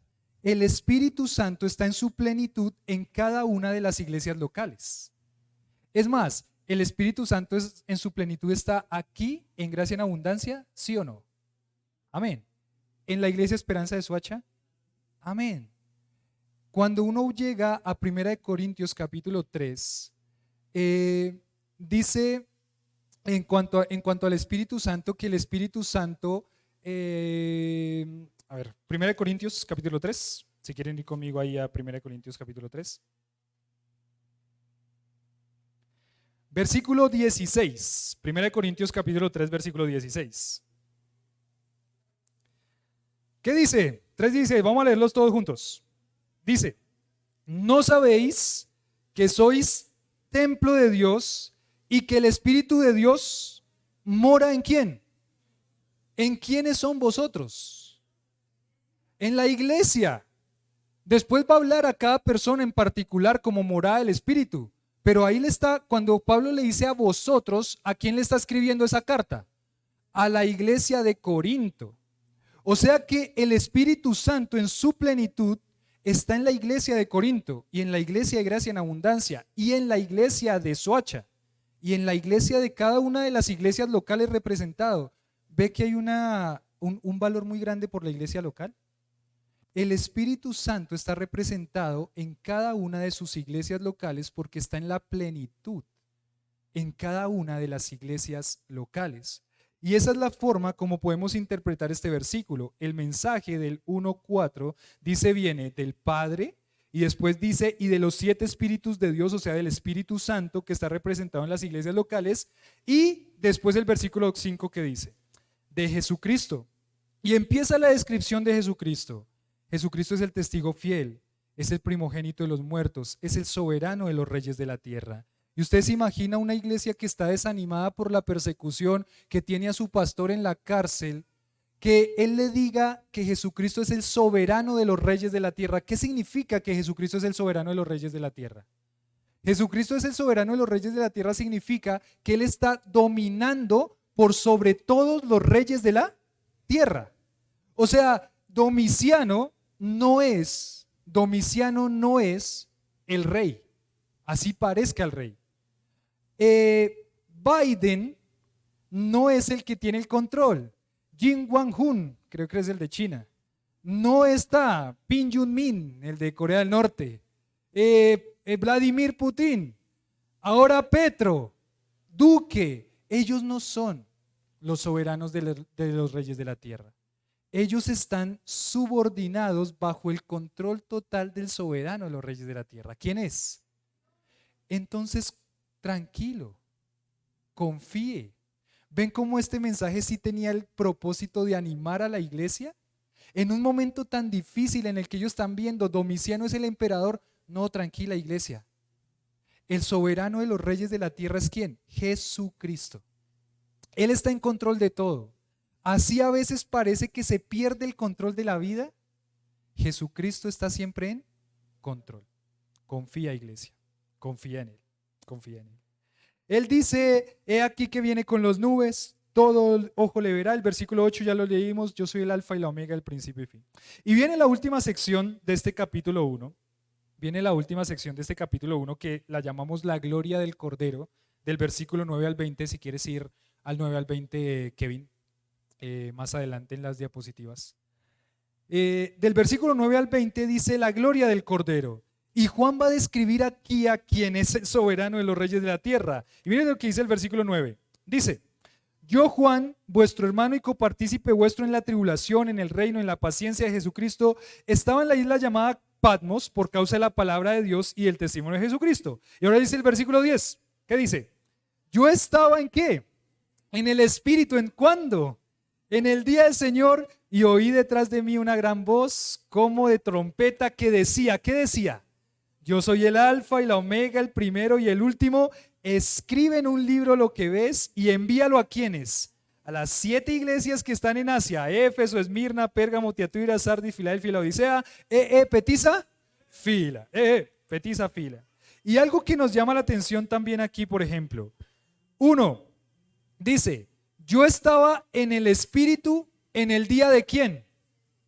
El Espíritu Santo está en su plenitud en cada una de las iglesias locales. Es más, ¿el Espíritu Santo en su plenitud está aquí en Gracia en Abundancia? ¿Sí o no? Amén. ¿En la iglesia Esperanza de Soacha? Amén. Cuando uno llega a 1 Corintios capítulo 3, dice en cuanto al Espíritu Santo, que el Espíritu Santo, 1 Corintios capítulo 3, si quieren ir conmigo ahí a 1 Corintios capítulo 3. Versículo 16, 1 Corintios capítulo 3, versículo 16. ¿Qué dice? 3:16, vamos a leerlos todos juntos. Dice, ¿no sabéis que sois templo de Dios y que el Espíritu de Dios mora en quién? ¿En quiénes son vosotros? En la iglesia. Después va a hablar a cada persona en particular como morada el Espíritu. Pero ahí le está, cuando Pablo le dice a vosotros, ¿a quién le está escribiendo esa carta? A la iglesia de Corinto. O sea que el Espíritu Santo en su plenitud está en la iglesia de Corinto y en la iglesia de Gracia en Abundancia y en la iglesia de Soacha y en la iglesia de cada una de las iglesias locales representado. ¿Ve que hay un valor muy grande por la iglesia local? El Espíritu Santo está representado en cada una de sus iglesias locales porque está en la plenitud en cada una de las iglesias locales. Y esa es la forma como podemos interpretar este versículo. El mensaje del 1:4 dice viene del Padre y después dice y de los 7 espíritus de Dios, o sea del Espíritu Santo que está representado en las iglesias locales, y después el versículo 5 que dice de Jesucristo. Y empieza la descripción de Jesucristo. Jesucristo es el testigo fiel, es el primogénito de los muertos, es el soberano de los reyes de la tierra. Y usted se imagina una iglesia que está desanimada por la persecución, que tiene a su pastor en la cárcel, que él le diga que Jesucristo es el soberano de los reyes de la tierra. ¿Qué significa que Jesucristo es el soberano de los reyes de la tierra? Jesucristo es el soberano de los reyes de la tierra significa que Él está dominando por sobre todos los reyes de la tierra. O sea, Domiciano no es el rey, así parezca el rey. Biden no es el que tiene el control. Jin Wang-hun, creo que es el de China. No está Kim Jong-un, el de Corea del Norte. Vladimir Putin. Ahora Petro, Duque. Ellos no son los soberanos de los reyes de la tierra. Ellos están subordinados bajo el control total del soberano de los reyes de la tierra. ¿Quién es? Entonces, tranquilo, confíe. ¿Ven cómo este mensaje sí tenía el propósito de animar a la iglesia? En un momento tan difícil en el que ellos están viendo, Domiciano es el emperador. No, tranquila iglesia. El soberano de los reyes de la tierra es ¿quién? Jesucristo. Él está en control de todo. Así a veces parece que se pierde el control de la vida. Jesucristo está siempre en control. Confía, iglesia. Confía en Él. Confía en Él. Él dice, he aquí que viene con las nubes, todo ojo le verá. El versículo 8 ya lo leímos, yo soy el alfa y la omega, el principio y fin. Y viene la última sección de este capítulo 1. Viene la última sección de este capítulo 1 que la llamamos la gloria del Cordero, del versículo 9 al 20, si quieres ir al 9 al 20, Kevin, más adelante en las diapositivas. Del versículo 9 al 20 dice la gloria del Cordero. Y Juan va a describir aquí a quien es el soberano de los reyes de la tierra. Y miren lo que dice el versículo 9. Dice, yo Juan, vuestro hermano y copartícipe vuestro en la tribulación, en el reino, en la paciencia de Jesucristo, estaba en la isla llamada Patmos por causa de la palabra de Dios y el testimonio de Jesucristo. Y ahora dice el versículo 10. ¿Qué dice? Yo estaba ¿en qué? En el Espíritu. ¿En cuándo? En el día del Señor, y oí detrás de mí una gran voz como de trompeta que decía, ¿qué decía? Yo soy el alfa y la omega, el primero y el último. Escribe en un libro lo que ves y envíalo a quienes, a a las 7 iglesias que están en Asia: Éfeso, Esmirna, Pérgamo, Tiatira, Sardis, Filadelfia y Laodicea. Petisa, fila. Petisa, fila. Y algo que nos llama la atención también aquí, por ejemplo, 1, dice: yo estaba en el Espíritu en el día de ¿quién?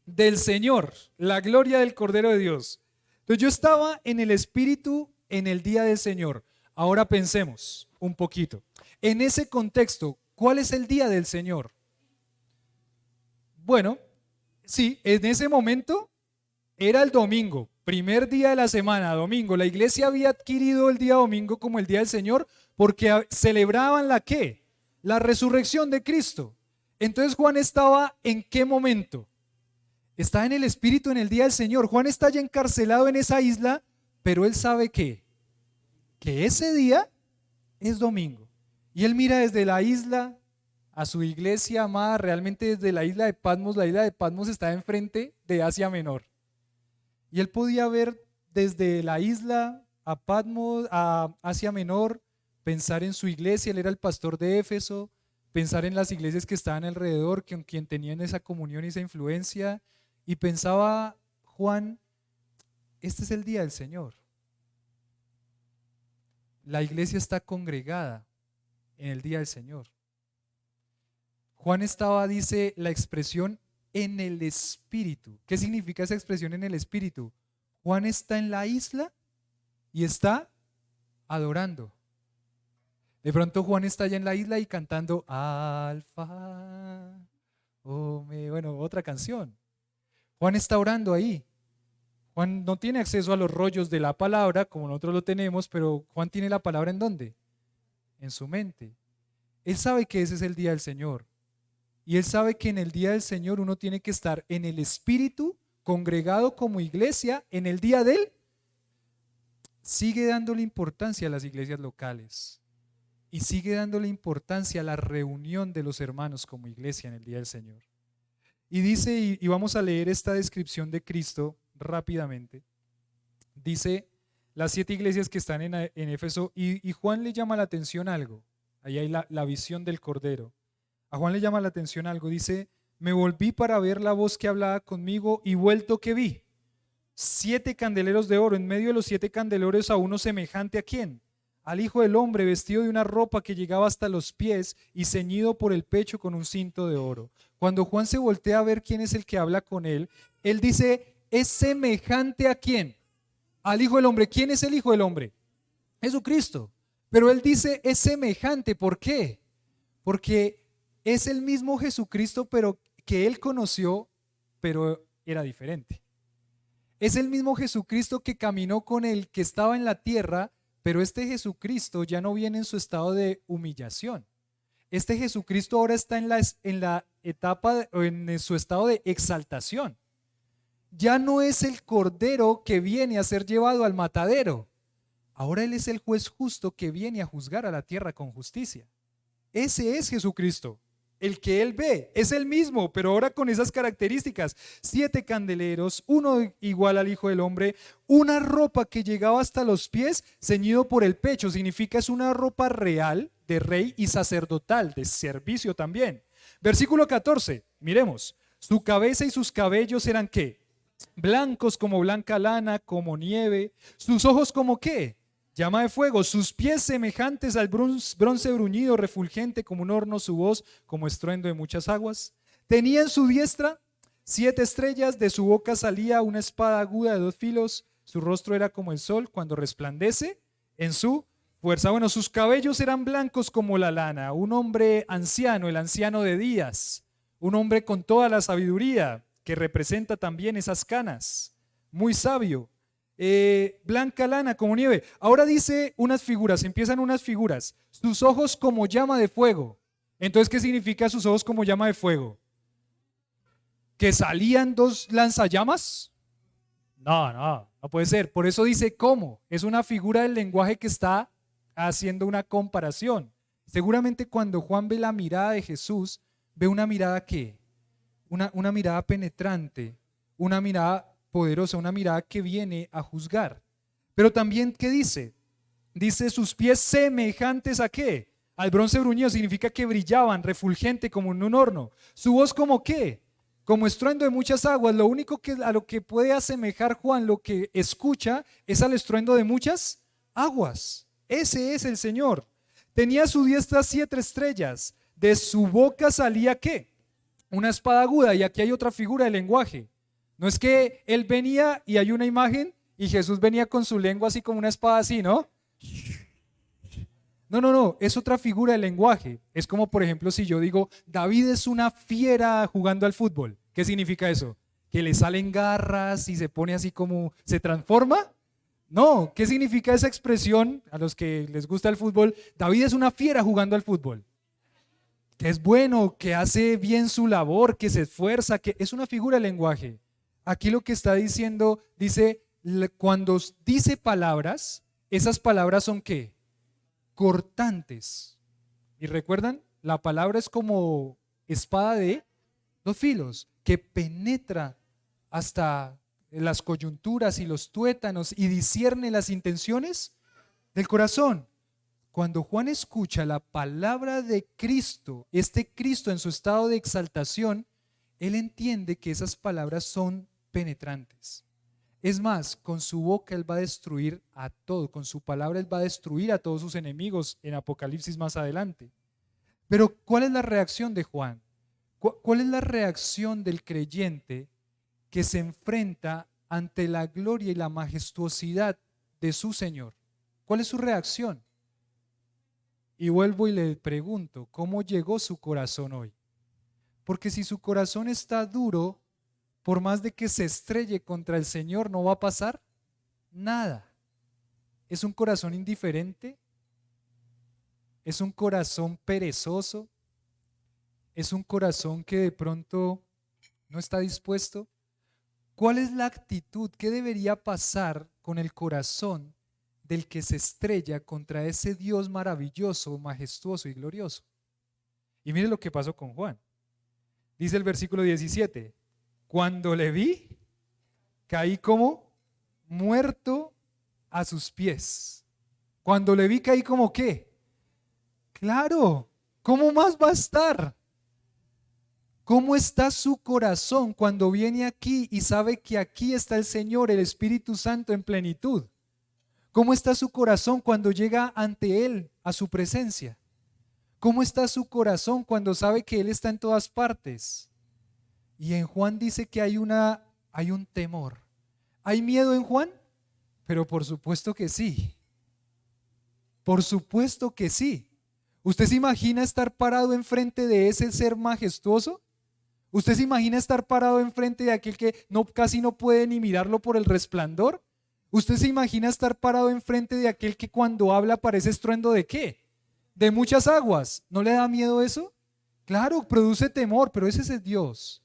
Del Señor, la gloria del Cordero de Dios. Entonces yo estaba en el Espíritu en el día del Señor. Ahora pensemos un poquito. En ese contexto, ¿cuál es el día del Señor? Bueno, sí, en ese momento era el domingo, primer día de la semana, domingo. La iglesia había adquirido el día domingo como el día del Señor porque celebraban ¿la qué? La resurrección de Cristo. Entonces Juan estaba ¿en qué momento? Está en el Espíritu en el día del Señor. Juan está ya encarcelado en esa isla, pero él sabe que ese día es domingo. Y él mira desde la isla a su iglesia amada, realmente desde la isla de Patmos. La isla de Patmos está enfrente de Asia Menor. Y él podía ver desde la isla a Patmos, a Asia Menor, pensar en su iglesia. Él era el pastor de Éfeso, pensar en las iglesias que estaban alrededor, con quien tenían esa comunión y esa influencia. Y pensaba Juan, este es el día del Señor. La iglesia está congregada en el día del Señor. Juan estaba, dice la expresión, en el Espíritu. ¿Qué significa esa expresión en el Espíritu? Juan está en la isla y está adorando. De pronto Juan está allá en la isla y cantando Alfa, Omega, bueno, otra canción. Juan está orando ahí. Juan no tiene acceso a los rollos de la palabra como nosotros lo tenemos, pero Juan tiene la palabra ¿en dónde? En su mente. Él sabe que ese es el día del Señor. Y él sabe que en el día del Señor uno tiene que estar en el Espíritu, congregado como iglesia, en el día de él. Sigue dándole importancia a las iglesias locales y sigue dándole importancia a la reunión de los hermanos como iglesia en el día del Señor. Y dice, y vamos a leer esta descripción de Cristo rápidamente. Dice las 7 iglesias que están en Éfeso, y Juan le llama la atención algo. Ahí hay la visión del Cordero. A Juan le llama la atención algo. Dice: me volví para ver la voz que hablaba conmigo, y vuelto que vi 7 candeleros de oro. En medio de los 7 candeleros a uno semejante ¿a quién? Al Hijo del Hombre, vestido de una ropa que llegaba hasta los pies y ceñido por el pecho con un cinto de oro. Cuando Juan se voltea a ver quién es el que habla con él, él dice: ¿es semejante a quién? Al Hijo del Hombre. ¿Quién es el Hijo del Hombre? Jesucristo. Pero él dice es semejante. ¿Por qué? Porque es el mismo Jesucristo, pero que él conoció, pero era diferente. Es el mismo Jesucristo que caminó con él, que estaba en la tierra, pero este Jesucristo ya no viene en su estado de humillación. Este Jesucristo ahora está en la etapa, en su estado de exaltación. Ya no es el Cordero que viene a ser llevado al matadero. Ahora Él es el juez justo que viene a juzgar a la tierra con justicia. Ese es Jesucristo. El que Él ve es el mismo, pero ahora con esas características: 7 candeleros, uno igual al Hijo del Hombre, una ropa que llegaba hasta los pies, ceñido por el pecho. Significa es una ropa real de rey y sacerdotal, de servicio también. Versículo 14, miremos: su cabeza y sus cabellos eran ¿qué? Blancos como blanca lana, como nieve. Sus ojos como ¿qué? Llama de fuego. Sus pies semejantes al bronce bruñido, refulgente como un horno. Su voz como estruendo de muchas aguas. Tenía en su diestra 7 estrellas. De su boca salía una espada aguda de 2 filos. Su rostro era como el sol cuando resplandece en su fuerza. Bueno, sus cabellos eran blancos como la lana. Un hombre anciano, el anciano de días. Un hombre con toda la sabiduría, que representa también esas canas. Muy sabio. Blanca lana como nieve. Ahora dice unas figuras, empiezan unas figuras. Sus ojos como llama de fuego. Entonces, ¿qué significa sus ojos como llama de fuego? ¿Que salían 2 lanzallamas? No puede ser. Por eso dice cómo. Es una figura del lenguaje que está haciendo una comparación. Seguramente cuando Juan ve la mirada de Jesús, ve una mirada que, una mirada penetrante, una mirada poderosa, una mirada que viene a juzgar. Pero también, ¿qué dice? Dice sus pies semejantes ¿a qué? Al bronce bruñido significa que brillaban, refulgente como en un horno. Su voz como qué? Como estruendo de muchas aguas. Lo único que a lo que puede asemejar Juan, lo que escucha, es al estruendo de muchas aguas. Ese es el Señor. Tenía a su diestra 7 estrellas. De su boca salía ¿qué? Una espada aguda. Y aquí hay otra figura de lenguaje. No es que él venía y hay una imagen y Jesús venía con su lengua así como una espada así, ¿no? No, es otra figura de lenguaje. Es como, por ejemplo, si yo digo, David es una fiera jugando al fútbol. ¿Qué significa eso? ¿Que le salen garras y se pone así como, se transforma? No, ¿qué significa esa expresión a los que les gusta el fútbol? David es una fiera jugando al fútbol. Que es bueno, que hace bien su labor, que se esfuerza, que es una figura de lenguaje. Aquí lo que está diciendo, dice, cuando dice palabras, esas palabras son ¿qué? Cortantes. Y recuerdan, la palabra es como espada de 2 filos, que penetra hasta las coyunturas y los tuétanos y discierne las intenciones del corazón. Cuando Juan escucha la palabra de Cristo, este Cristo en su estado de exaltación, él entiende que esas palabras son penetrantes. Es más, con su boca él va a destruir a todo, con su palabra él va a destruir a todos sus enemigos en Apocalipsis más adelante. Pero ¿cuál es la reacción de Juan? ¿Cuál es la reacción del creyente que se enfrenta ante la gloria y la majestuosidad de su Señor? ¿Cuál es su reacción? Y vuelvo y le pregunto, ¿cómo llegó su corazón hoy? Porque si su corazón está duro, por más de que se estrelle contra el Señor, no va a pasar nada. Es un corazón indiferente, es un corazón perezoso, es un corazón que de pronto no está dispuesto. ¿Cuál es la actitud? ¿Qué debería pasar con el corazón del que se estrella contra ese Dios maravilloso, majestuoso y glorioso? Y mire lo que pasó con Juan. Dice el versículo 17, cuando le vi, caí como muerto a sus pies. Cuando le vi, caí como ¿qué? Claro, ¿cómo más va a estar? ¿Cómo está su corazón cuando viene aquí y sabe que aquí está el Señor, el Espíritu Santo en plenitud? ¿Cómo está su corazón cuando llega ante Él, a su presencia? ¿Cómo está su corazón cuando sabe que Él está en todas partes? Y en Juan dice que hay un temor. ¿Hay miedo en Juan? Pero por supuesto que sí. Por supuesto que sí. ¿Usted se imagina estar parado enfrente de ese ser majestuoso? ¿Usted se imagina estar parado enfrente de aquel que casi no puede ni mirarlo por el resplandor? ¿Usted se imagina estar parado enfrente de aquel que cuando habla parece estruendo de qué? De muchas aguas. ¿No le da miedo eso? Claro, produce temor, pero ese es Dios.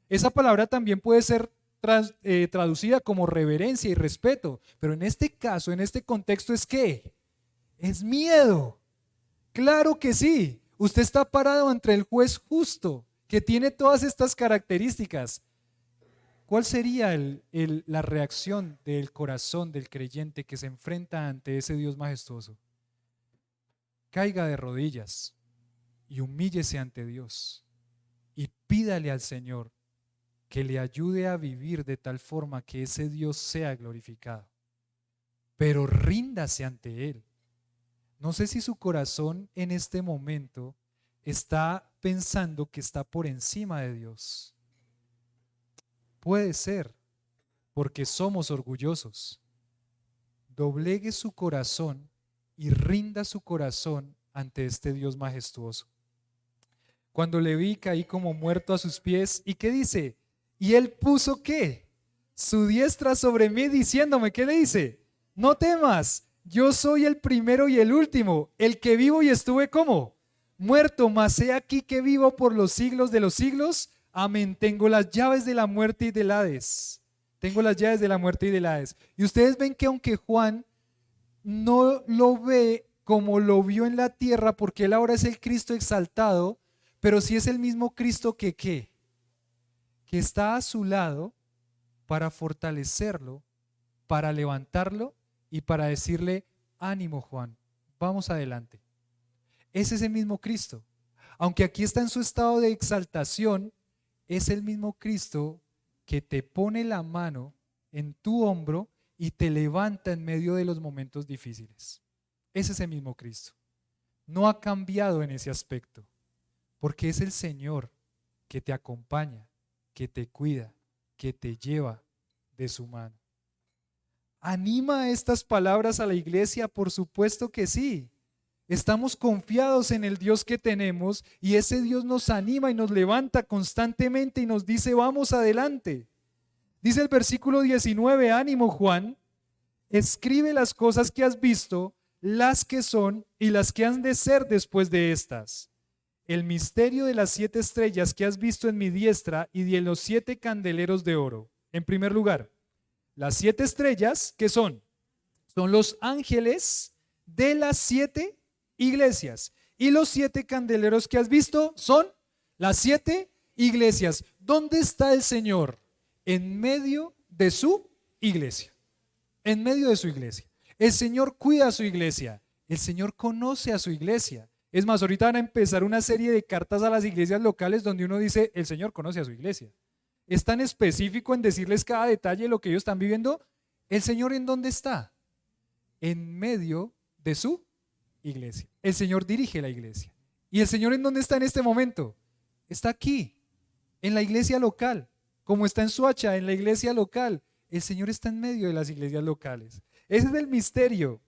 Esa palabra también puede ser traducida como reverencia y respeto, pero en este caso, en este contexto es ¿qué? Es miedo. Claro que sí. Usted está parado entre el juez justo, que tiene todas estas características. ¿Cuál sería la reacción del corazón del creyente que se enfrenta ante ese Dios majestuoso? Caiga de rodillas y humíllese ante Dios y pídale al Señor que le ayude a vivir de tal forma que ese Dios sea glorificado. Pero ríndase ante Él. No sé si su corazón en este momento está pensando que está por encima de Dios. Puede ser, porque somos orgullosos. Doblegue su corazón y rinda su corazón ante este Dios majestuoso. Cuando le vi, caí como muerto a sus pies. ¿Y qué dice? Y él puso ¿qué? Su diestra sobre mí diciéndome, ¿qué le dice? No temas, yo soy el primero y el último, el que vivo y estuve ¿cómo? Muerto, mas he aquí que vivo por los siglos de los siglos. Amén. Tengo las llaves de la muerte y del Hades. Tengo las llaves de la muerte y del Hades. Y ustedes ven que aunque Juan no lo ve como lo vio en la tierra, porque él ahora es el Cristo exaltado, pero sí es el mismo Cristo que ¿qué? Que está a su lado para fortalecerlo, para levantarlo y para decirle, ánimo Juan, vamos adelante. Es ese mismo Cristo. Aunque aquí está en su estado de exaltación, es el mismo Cristo que te pone la mano en tu hombro y te levanta en medio de los momentos difíciles. Es ese mismo Cristo. No ha cambiado en ese aspecto, porque es el Señor que te acompaña, que te cuida, que te lleva de su mano. ¿Anima estas palabras a la iglesia? Por supuesto que sí. Estamos confiados en el Dios que tenemos y ese Dios nos anima y nos levanta constantemente y nos dice, vamos adelante. Dice el versículo 19, ánimo Juan, escribe las cosas que has visto, las que son y las que han de ser después de estas. El misterio de las 7 estrellas que has visto en mi diestra y de los 7 candeleros de oro. En primer lugar, las 7 estrellas, ¿qué son? Son los ángeles de las 7 iglesias. Y los 7 candeleros que has visto son las 7 iglesias. ¿Dónde está el Señor? En medio de su iglesia. En medio de su iglesia. El Señor cuida a su iglesia. El Señor conoce a su iglesia. Es más, ahorita van a empezar una serie de cartas a las iglesias locales donde uno dice, el Señor conoce a su iglesia. Es tan específico en decirles cada detalle de lo que ellos están viviendo. ¿El Señor en dónde está? En medio de su iglesia. El Señor dirige la iglesia. ¿Y el Señor en dónde está en este momento? Está aquí, en la iglesia local, como está en Soacha, en la iglesia local. El Señor está en medio de las iglesias locales. Ese es el misterio.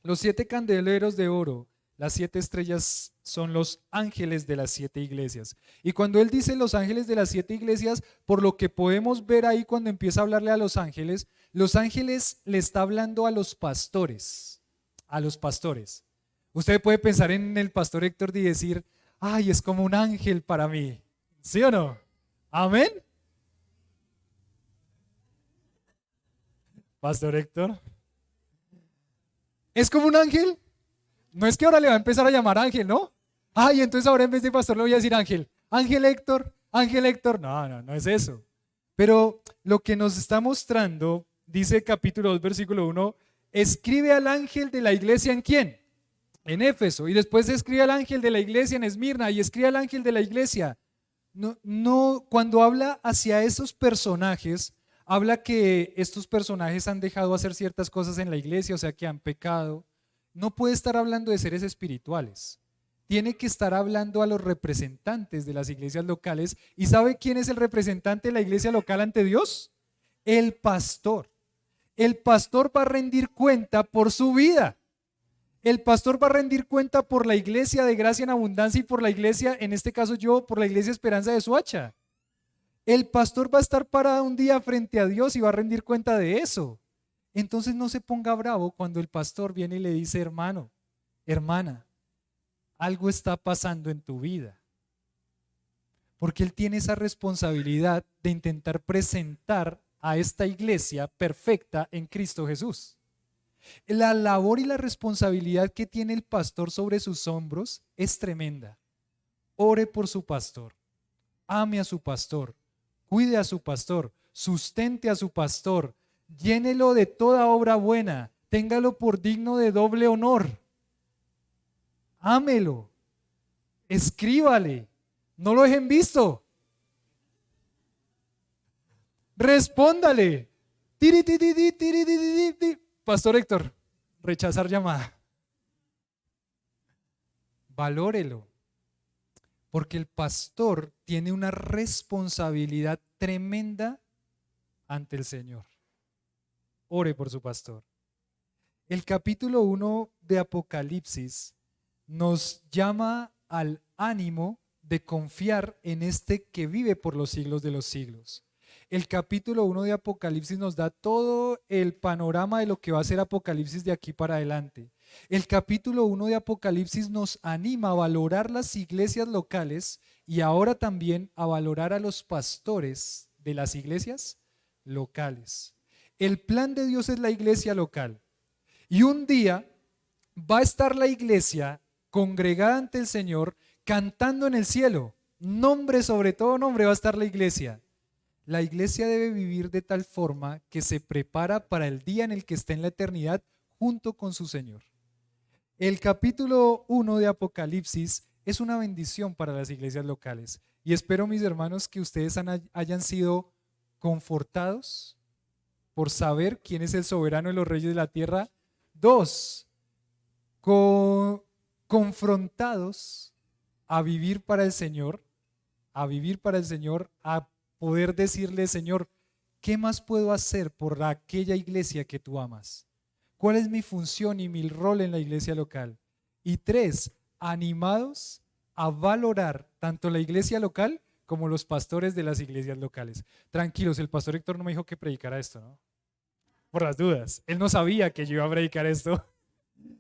Los 7 candeleros de oro, las 7 estrellas son los ángeles de las 7 iglesias. Y cuando Él dice los ángeles de las 7 iglesias, por lo que podemos ver ahí cuando empieza a hablarle a los ángeles le está hablando a los pastores. A los pastores. Usted puede pensar en el pastor Héctor y decir, ay, es como un ángel para mí. ¿Sí o no? ¿Amén? Pastor Héctor. ¿Es como un ángel? No es que ahora le va a empezar a llamar ángel, ¿no? Ay, entonces ahora en vez de pastor le voy a decir ángel. Ángel Héctor, ángel Héctor. No es eso. Pero lo que nos está mostrando, dice capítulo 2, versículo 1, escribe al ángel de la iglesia ¿en quién? En Éfeso. Y después escribe al ángel de la iglesia en Esmirna y escribe al ángel de la iglesia. Cuando habla hacia esos personajes, habla que estos personajes han dejado hacer ciertas cosas en la iglesia, o sea que han pecado. No puede estar hablando de seres espirituales. Tiene que estar hablando a los representantes de las iglesias locales. ¿Y sabe quién es el representante de la iglesia local ante Dios? El pastor. El pastor va a rendir cuenta por su vida. El pastor va a rendir cuenta por la iglesia de Gracia en Abundancia y por la iglesia, en este caso yo, por la iglesia Esperanza de Soacha. El pastor va a estar parado un día frente a Dios y va a rendir cuenta de eso. Entonces no se ponga bravo cuando el pastor viene y le dice, hermano, hermana, algo está pasando en tu vida. Porque él tiene esa responsabilidad de intentar presentar a esta iglesia perfecta en Cristo Jesús. La labor y la responsabilidad que tiene el pastor sobre sus hombros es tremenda. Ore por su pastor, ame a su pastor, cuide a su pastor, sustente a su pastor, llénelo de toda obra buena, téngalo por digno de doble honor. Ámelo, escríbale, no lo dejen visto. Respóndale. Tiri, tiri, tiri, tiri, tiri, tiri. Pastor Héctor, rechazar llamada. Valórelo, porque el pastor tiene una responsabilidad tremenda ante el Señor. Ore por su pastor. El capítulo 1 de Apocalipsis nos llama al ánimo de confiar en este que vive por los siglos de los siglos. El capítulo 1 de Apocalipsis nos da todo el panorama de lo que va a ser Apocalipsis de aquí para adelante. El capítulo 1 de Apocalipsis nos anima a valorar las iglesias locales y ahora también a valorar a los pastores de las iglesias locales. El plan de Dios es la iglesia local. Y un día va a estar la iglesia congregada ante el Señor cantando en el cielo. Nombre sobre todo nombre va a estar la iglesia. La iglesia debe vivir de tal forma que se prepara para el día en el que esté en la eternidad junto con su Señor. El capítulo 1 de Apocalipsis es una bendición para las iglesias locales. Y espero, mis hermanos, que ustedes hayan sido confortados por saber quién es el soberano de los reyes de la tierra. Dos, confrontados a vivir para el Señor, a poder decirle, Señor, ¿qué más puedo hacer por aquella iglesia que tú amas? ¿Cuál es mi función y mi rol en la iglesia local? Y tres, animados a valorar tanto la iglesia local como los pastores de las iglesias locales. Tranquilos, el pastor Héctor no me dijo que predicara esto, ¿no? Por las dudas. Él no sabía que yo iba a predicar esto.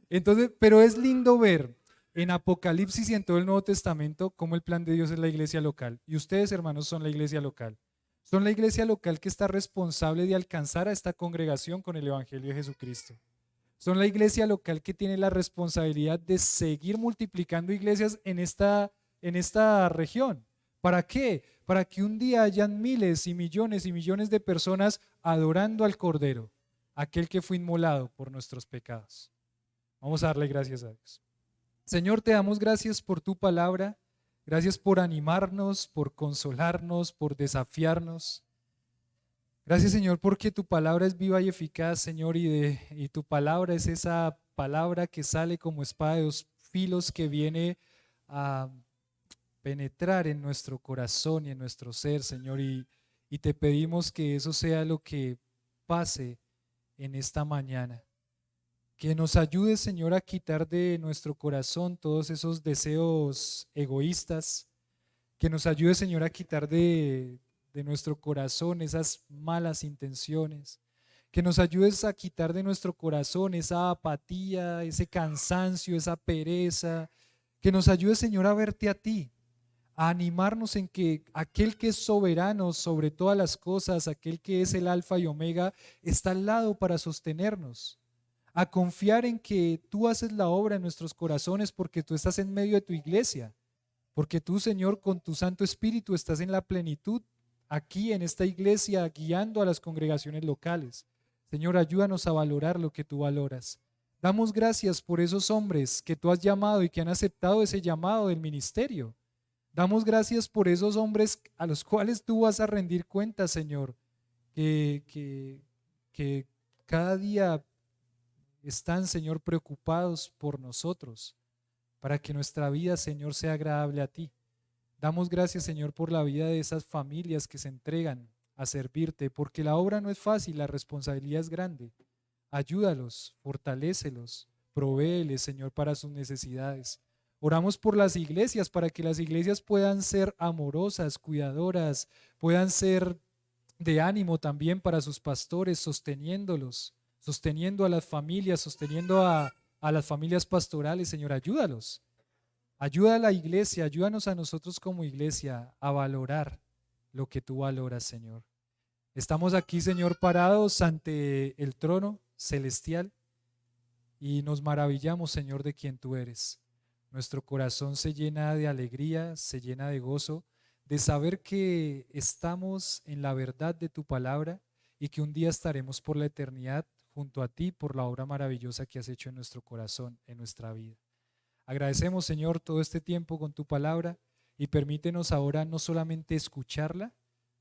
Entonces, pero es lindo ver en Apocalipsis y en todo el Nuevo Testamento cómo el plan de Dios es la iglesia local. Y ustedes, hermanos, son la iglesia local. Son la iglesia local que está responsable de alcanzar a esta congregación con el Evangelio de Jesucristo. Son la iglesia local que tiene la responsabilidad de seguir multiplicando iglesias en esta región. ¿Para qué? Para que un día hayan miles y millones de personas adorando al Cordero, aquel que fue inmolado por nuestros pecados. Vamos a darle gracias a Dios. Señor, te damos gracias por tu palabra, gracias por animarnos, por consolarnos, por desafiarnos. Gracias, Señor, porque tu palabra es viva y eficaz, Señor, y tu palabra es esa palabra que sale como espada de dos filos que viene a penetrar en nuestro corazón y en nuestro ser, Señor, y te pedimos que eso sea lo que pase en esta mañana. Que nos ayude, Señor, a quitar de nuestro corazón todos esos deseos egoístas. Que nos ayude, Señor, a quitar de nuestro corazón esas malas intenciones. Que nos ayudes a quitar de nuestro corazón esa apatía, ese cansancio, esa pereza. Que nos ayude, Señor, a verte a ti, a animarnos en que aquel que es soberano sobre todas las cosas, aquel que es el alfa y omega, está al lado para sostenernos. A confiar en que tú haces la obra en nuestros corazones porque tú estás en medio de tu iglesia, porque tú, Señor, con tu Santo Espíritu estás en la plenitud aquí en esta iglesia guiando a las congregaciones locales. Señor, ayúdanos a valorar lo que tú valoras. Damos gracias por esos hombres que tú has llamado y que han aceptado ese llamado del ministerio. Damos gracias por esos hombres a los cuales tú vas a rendir cuentas, Señor, que cada día están, Señor, preocupados por nosotros, para que nuestra vida, Señor, sea agradable a ti. Damos gracias, Señor, por la vida de esas familias que se entregan a servirte, porque la obra no es fácil, la responsabilidad es grande. Ayúdalos, fortalécelos, provéeles, Señor, para sus necesidades. Oramos por las iglesias, para que las iglesias puedan ser amorosas, cuidadoras, puedan ser de ánimo también para sus pastores, sosteniéndolos, sosteniendo a las familias, sosteniendo a las familias pastorales. Señor, ayúdalos. Ayuda a la iglesia, ayúdanos a nosotros como iglesia a valorar lo que tú valoras, Señor. Estamos aquí, Señor, parados ante el trono celestial y nos maravillamos, Señor, de quien tú eres. Nuestro corazón se llena de alegría, se llena de gozo, de saber que estamos en la verdad de tu palabra y que un día estaremos por la eternidad junto a ti por la obra maravillosa que has hecho en nuestro corazón, en nuestra vida. Agradecemos, Señor, todo este tiempo con tu palabra y permítenos ahora no solamente escucharla,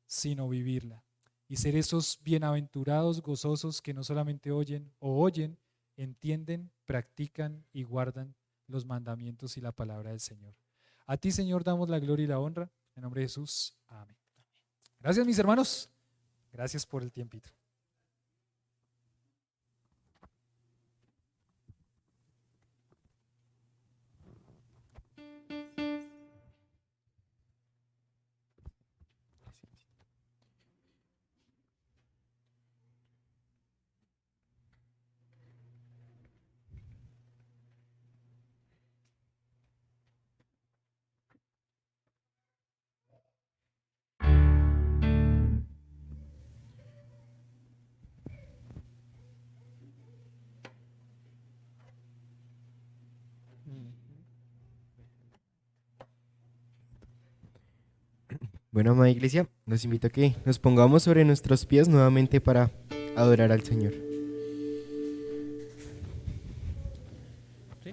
sino vivirla y ser esos bienaventurados, gozosos que no solamente oyen, entienden, practican y guardan los mandamientos y la palabra del Señor. A ti, Señor, damos la gloria y la honra. En nombre de Jesús. Amén. Gracias, mis hermanos. Gracias por el tiempito. Bueno, amada iglesia, los invito a que nos pongamos sobre nuestros pies nuevamente para adorar al Señor. ¿Sí?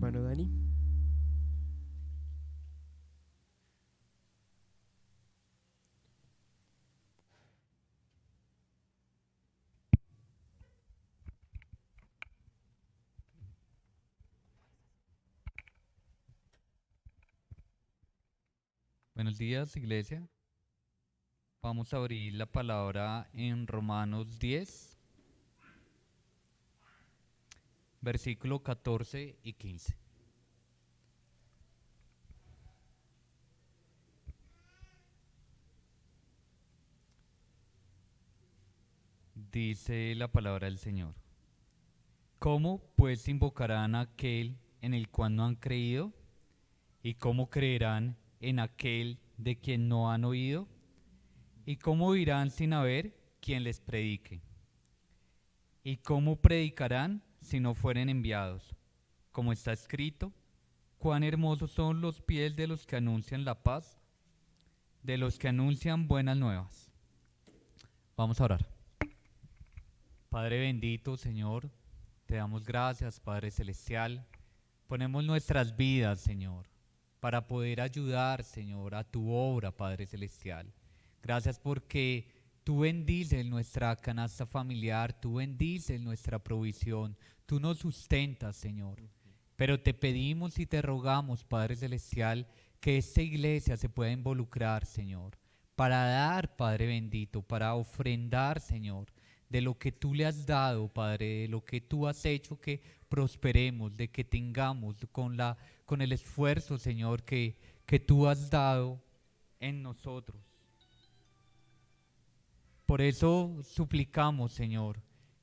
hermano Dani. Buenos días, iglesia. Vamos a abrir la palabra en Romanos 10, versículo 14 y 15. Dice la palabra del Señor. ¿Cómo pues invocarán a aquel en el cual no han creído? ¿Y cómo creerán en aquel de quien no han oído? ¿Y cómo oirán sin haber quien les predique? ¿Y cómo predicarán si no fueren enviados? Como está escrito, cuán hermosos son los pies de los que anuncian la paz, de los que anuncian buenas nuevas. Vamos a orar. Padre bendito, Señor, te damos gracias, Padre celestial. Ponemos nuestras vidas, Señor, para poder ayudar, Señor, a tu obra, Padre celestial. Gracias porque tú bendices nuestra canasta familiar, tú bendices nuestra provisión, tú nos sustentas, Señor. Pero te pedimos y te rogamos, Padre celestial, que esta iglesia se pueda involucrar, Señor, para dar, Padre bendito, para ofrendar, Señor, de lo que tú le has dado, Padre, de lo que tú has hecho que prosperemos, de que tengamos con el esfuerzo, Señor, que tú has dado en nosotros. Por eso suplicamos, Señor,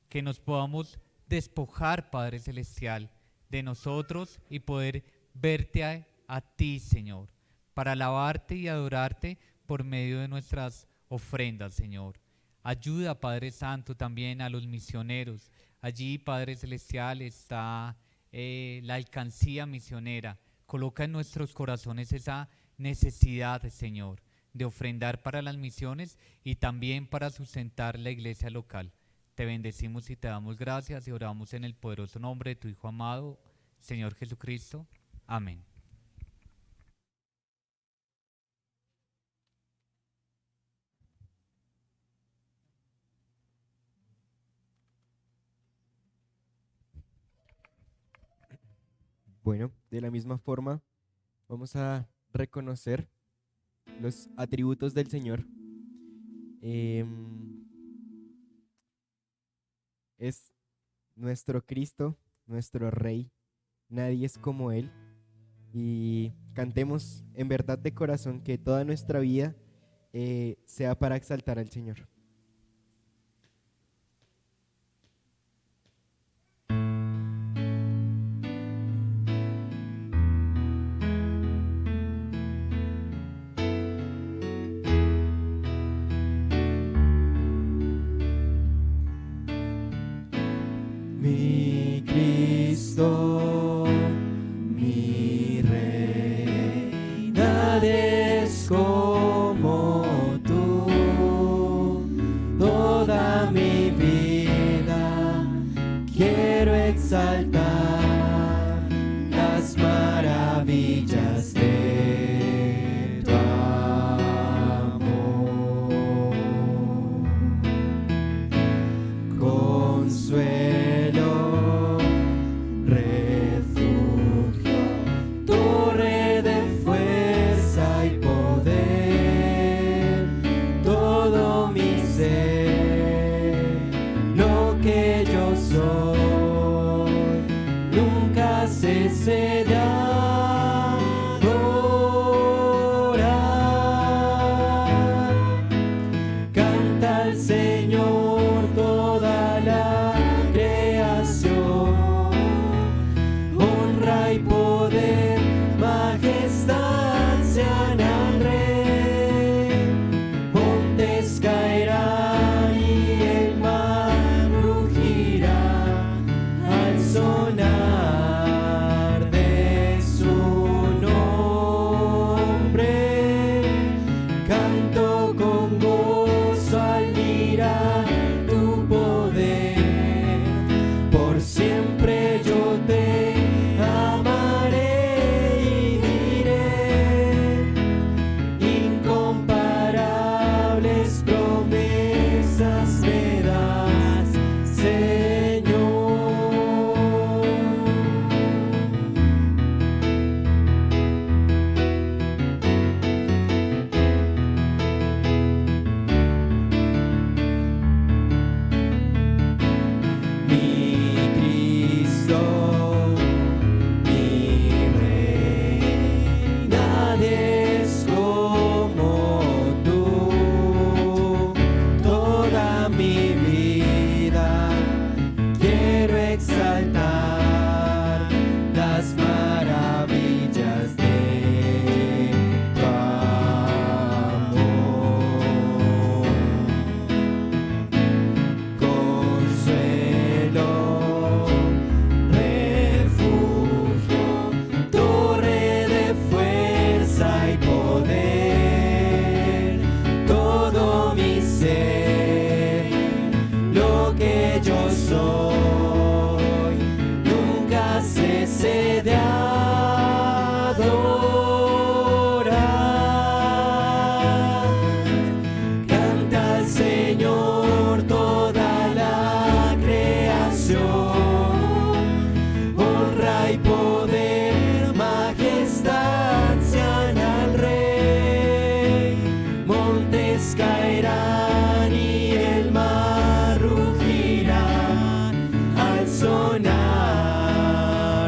que nos podamos despojar, Padre celestial, de nosotros y poder verte a ti, Señor, para alabarte y adorarte por medio de nuestras ofrendas, Señor. Ayuda, Padre Santo, también a los misioneros. Allí, Padre Celestial, está la alcancía misionera. Coloca en nuestros corazones esa necesidad, Señor, de ofrendar para las misiones y también para sustentar la iglesia local. Te bendecimos y te damos gracias y oramos en el poderoso nombre de tu Hijo amado, Señor Jesucristo. Amén. Bueno, de la misma forma, vamos a reconocer los atributos del Señor. Es nuestro Cristo, nuestro Rey. Nadie es como Él. Y cantemos en verdad de corazón que toda nuestra vida sea para exaltar al Señor. Mi Cristo, mi Rey, nadie es como tú. Toda mi vida quiero exaltar las maravillas de tu amor. Consuelo, refugio, torre de fuerza y poder, todo mi ser, lo que yo soy, nunca cesará de orar. Canta al Señor toda la creación, honra y poder, majestad sean al Rey. Montes caerán y el mar rugirá al sonar de su sed de adorar. Canta al Señor toda la creación, honra y poder, majestad sean al Rey. Montes caerán y el mar rugirá al sonar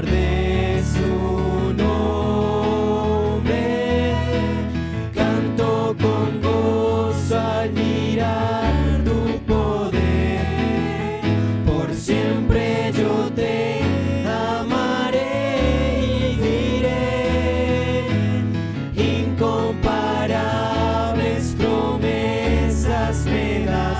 de su nombre. Canto con gozo al mirar tu poder. Por siempre yo te amaré y diré incomparables promesas me das.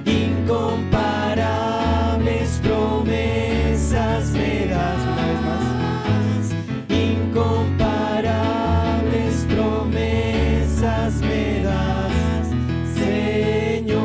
Incomparables promesas me das. Una vez más. Incomparables promesas me das, Señor.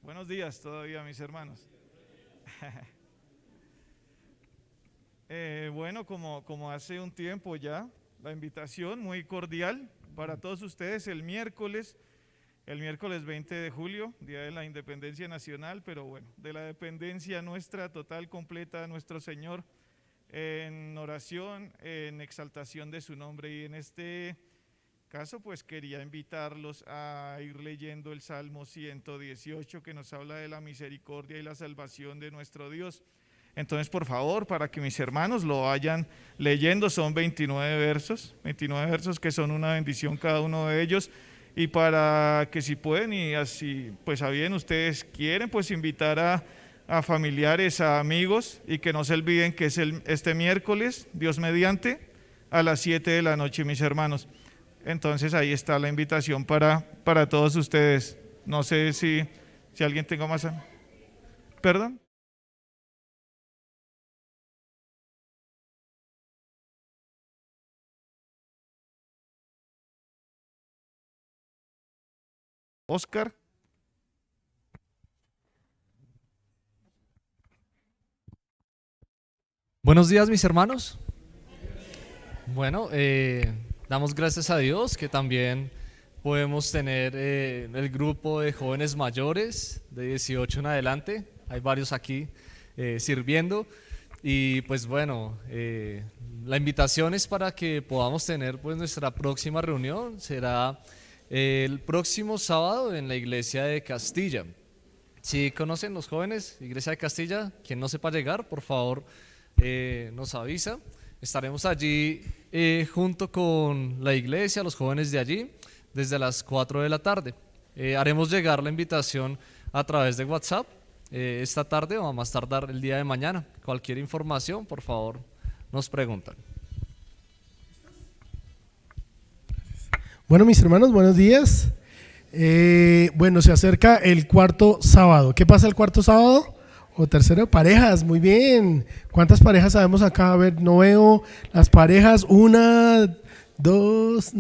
Buenos días todavía, mis hermanos. Bueno, como hace un tiempo ya, la invitación muy cordial para todos ustedes el miércoles 20 de julio, Día de la Independencia Nacional, pero bueno, de la dependencia nuestra total, completa de nuestro Señor, en oración, en exaltación de su nombre. Y en este caso, pues quería invitarlos a ir leyendo el Salmo 118, que nos habla de la misericordia y la salvación de nuestro Dios. Entonces, por favor, para que mis hermanos lo vayan leyendo, son 29 versos que son una bendición cada uno de ellos, y para que si pueden y así, pues a bien ustedes quieren, pues invitar a familiares, a amigos, y que no se olviden que es este miércoles, Dios mediante, a las 7 de la noche, mis hermanos. Entonces ahí está la invitación para todos ustedes. No sé si alguien tenga más. ¿Perdón? Oscar. Buenos días, mis hermanos. Bueno, damos gracias a Dios que también podemos tener el grupo de jóvenes mayores de 18 en adelante. Hay varios aquí sirviendo. Y pues bueno, la invitación es para que podamos tener pues nuestra próxima reunión. Será el próximo sábado en la iglesia de Castilla. Si conocen los jóvenes, iglesia de Castilla, quien no sepa llegar, por favor nos avisa. Estaremos allí junto con la iglesia, los jóvenes de allí, desde las 4 de la tarde. Haremos llegar la invitación a través de WhatsApp esta tarde o a más tardar el día de mañana. Cualquier información, por favor, nos preguntan. Bueno, mis hermanos, buenos días. Bueno, se acerca el cuarto sábado. ¿Qué pasa el cuarto sábado? O tercero, parejas, muy bien. ¿Cuántas parejas sabemos acá? A ver, no veo las parejas. 1, 2,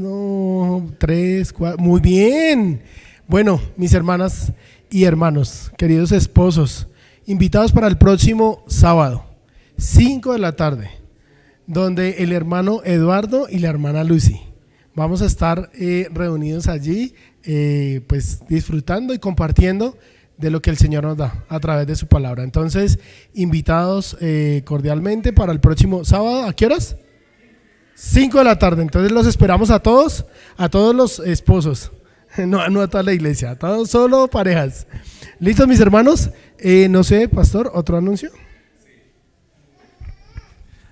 3, 4. Muy bien. Bueno, mis hermanas y hermanos, queridos esposos, invitados para el próximo sábado, 5 de la tarde, donde el hermano Eduardo y la hermana Lucy. Vamos a estar reunidos allí, pues disfrutando y compartiendo de lo que el Señor nos da a través de su palabra. Entonces, invitados cordialmente para el próximo sábado. ¿A qué horas? 5 de la tarde. Entonces los esperamos a todos los esposos. No, no a toda la iglesia, a todos, solo parejas. ¿Listos, mis hermanos? No sé, pastor, ¿otro anuncio?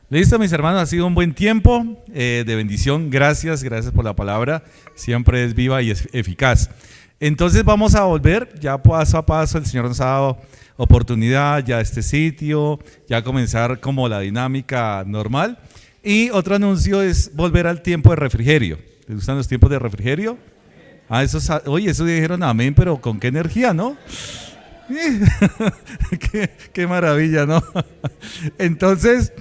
Listo, mis hermanos, ha sido un buen tiempo de bendición. Gracias por la palabra. Siempre es viva y es eficaz. Entonces vamos a volver ya paso a paso. El Señor nos ha dado oportunidad ya a este sitio, ya a comenzar como la dinámica normal. Y otro anuncio es volver al tiempo de refrigerio. ¿Les gustan los tiempos de refrigerio? Oye, eso dijeron amén, pero con qué energía, ¿no? qué maravilla, ¿no? Entonces,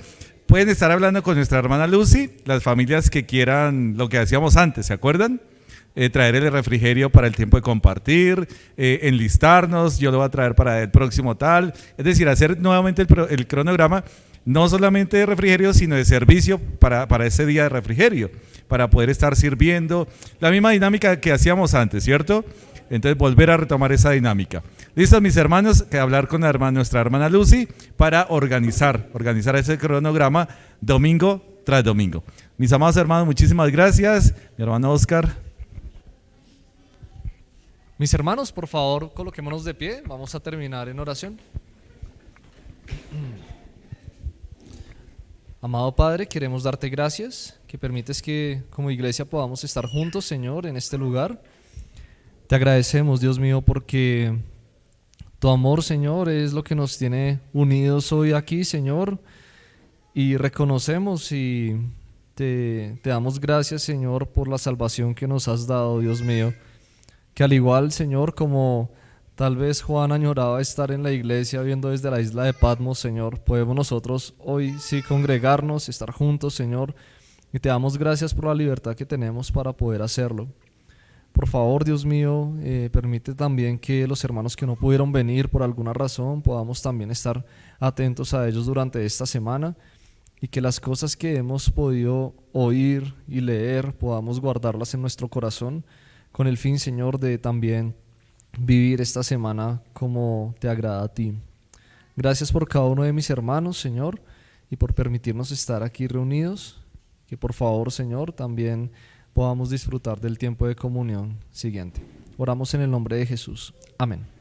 pueden estar hablando con nuestra hermana Lucy, las familias que quieran lo que hacíamos antes, ¿se acuerdan? Traer el refrigerio para el tiempo de compartir, enlistarnos, yo lo voy a traer para el próximo tal, es decir, hacer nuevamente el cronograma, no solamente de refrigerio, sino de servicio para ese día de refrigerio, para poder estar sirviendo, la misma dinámica que hacíamos antes, ¿cierto? Entonces volver a retomar esa dinámica. ¿Listos, mis hermanos? Que hablar con nuestra hermana Lucy para organizar ese cronograma domingo tras domingo. Mis amados hermanos, muchísimas gracias. Mi hermano Oscar. Mis hermanos, por favor, coloquémonos de pie. Vamos a terminar en oración. Amado Padre, queremos darte gracias, que permites que como iglesia podamos estar juntos, Señor, en este lugar. Te agradecemos, Dios mío, porque tu amor, Señor, es lo que nos tiene unidos hoy aquí, Señor, y reconocemos y te damos gracias, Señor, por la salvación que nos has dado, Dios mío, que al igual, Señor, como tal vez Juan añoraba estar en la iglesia viendo desde la isla de Patmos, Señor, podemos nosotros hoy sí congregarnos, estar juntos, Señor, y te damos gracias por la libertad que tenemos para poder hacerlo. Por favor, Dios mío, permite también que los hermanos que no pudieron venir por alguna razón podamos también estar atentos a ellos durante esta semana y que las cosas que hemos podido oír y leer podamos guardarlas en nuestro corazón con el fin, Señor, de también vivir esta semana como te agrada a ti. Gracias por cada uno de mis hermanos, Señor, y por permitirnos estar aquí reunidos. Que por favor, Señor, también podamos disfrutar del tiempo de comunión siguiente. Oramos en el nombre de Jesús. Amén.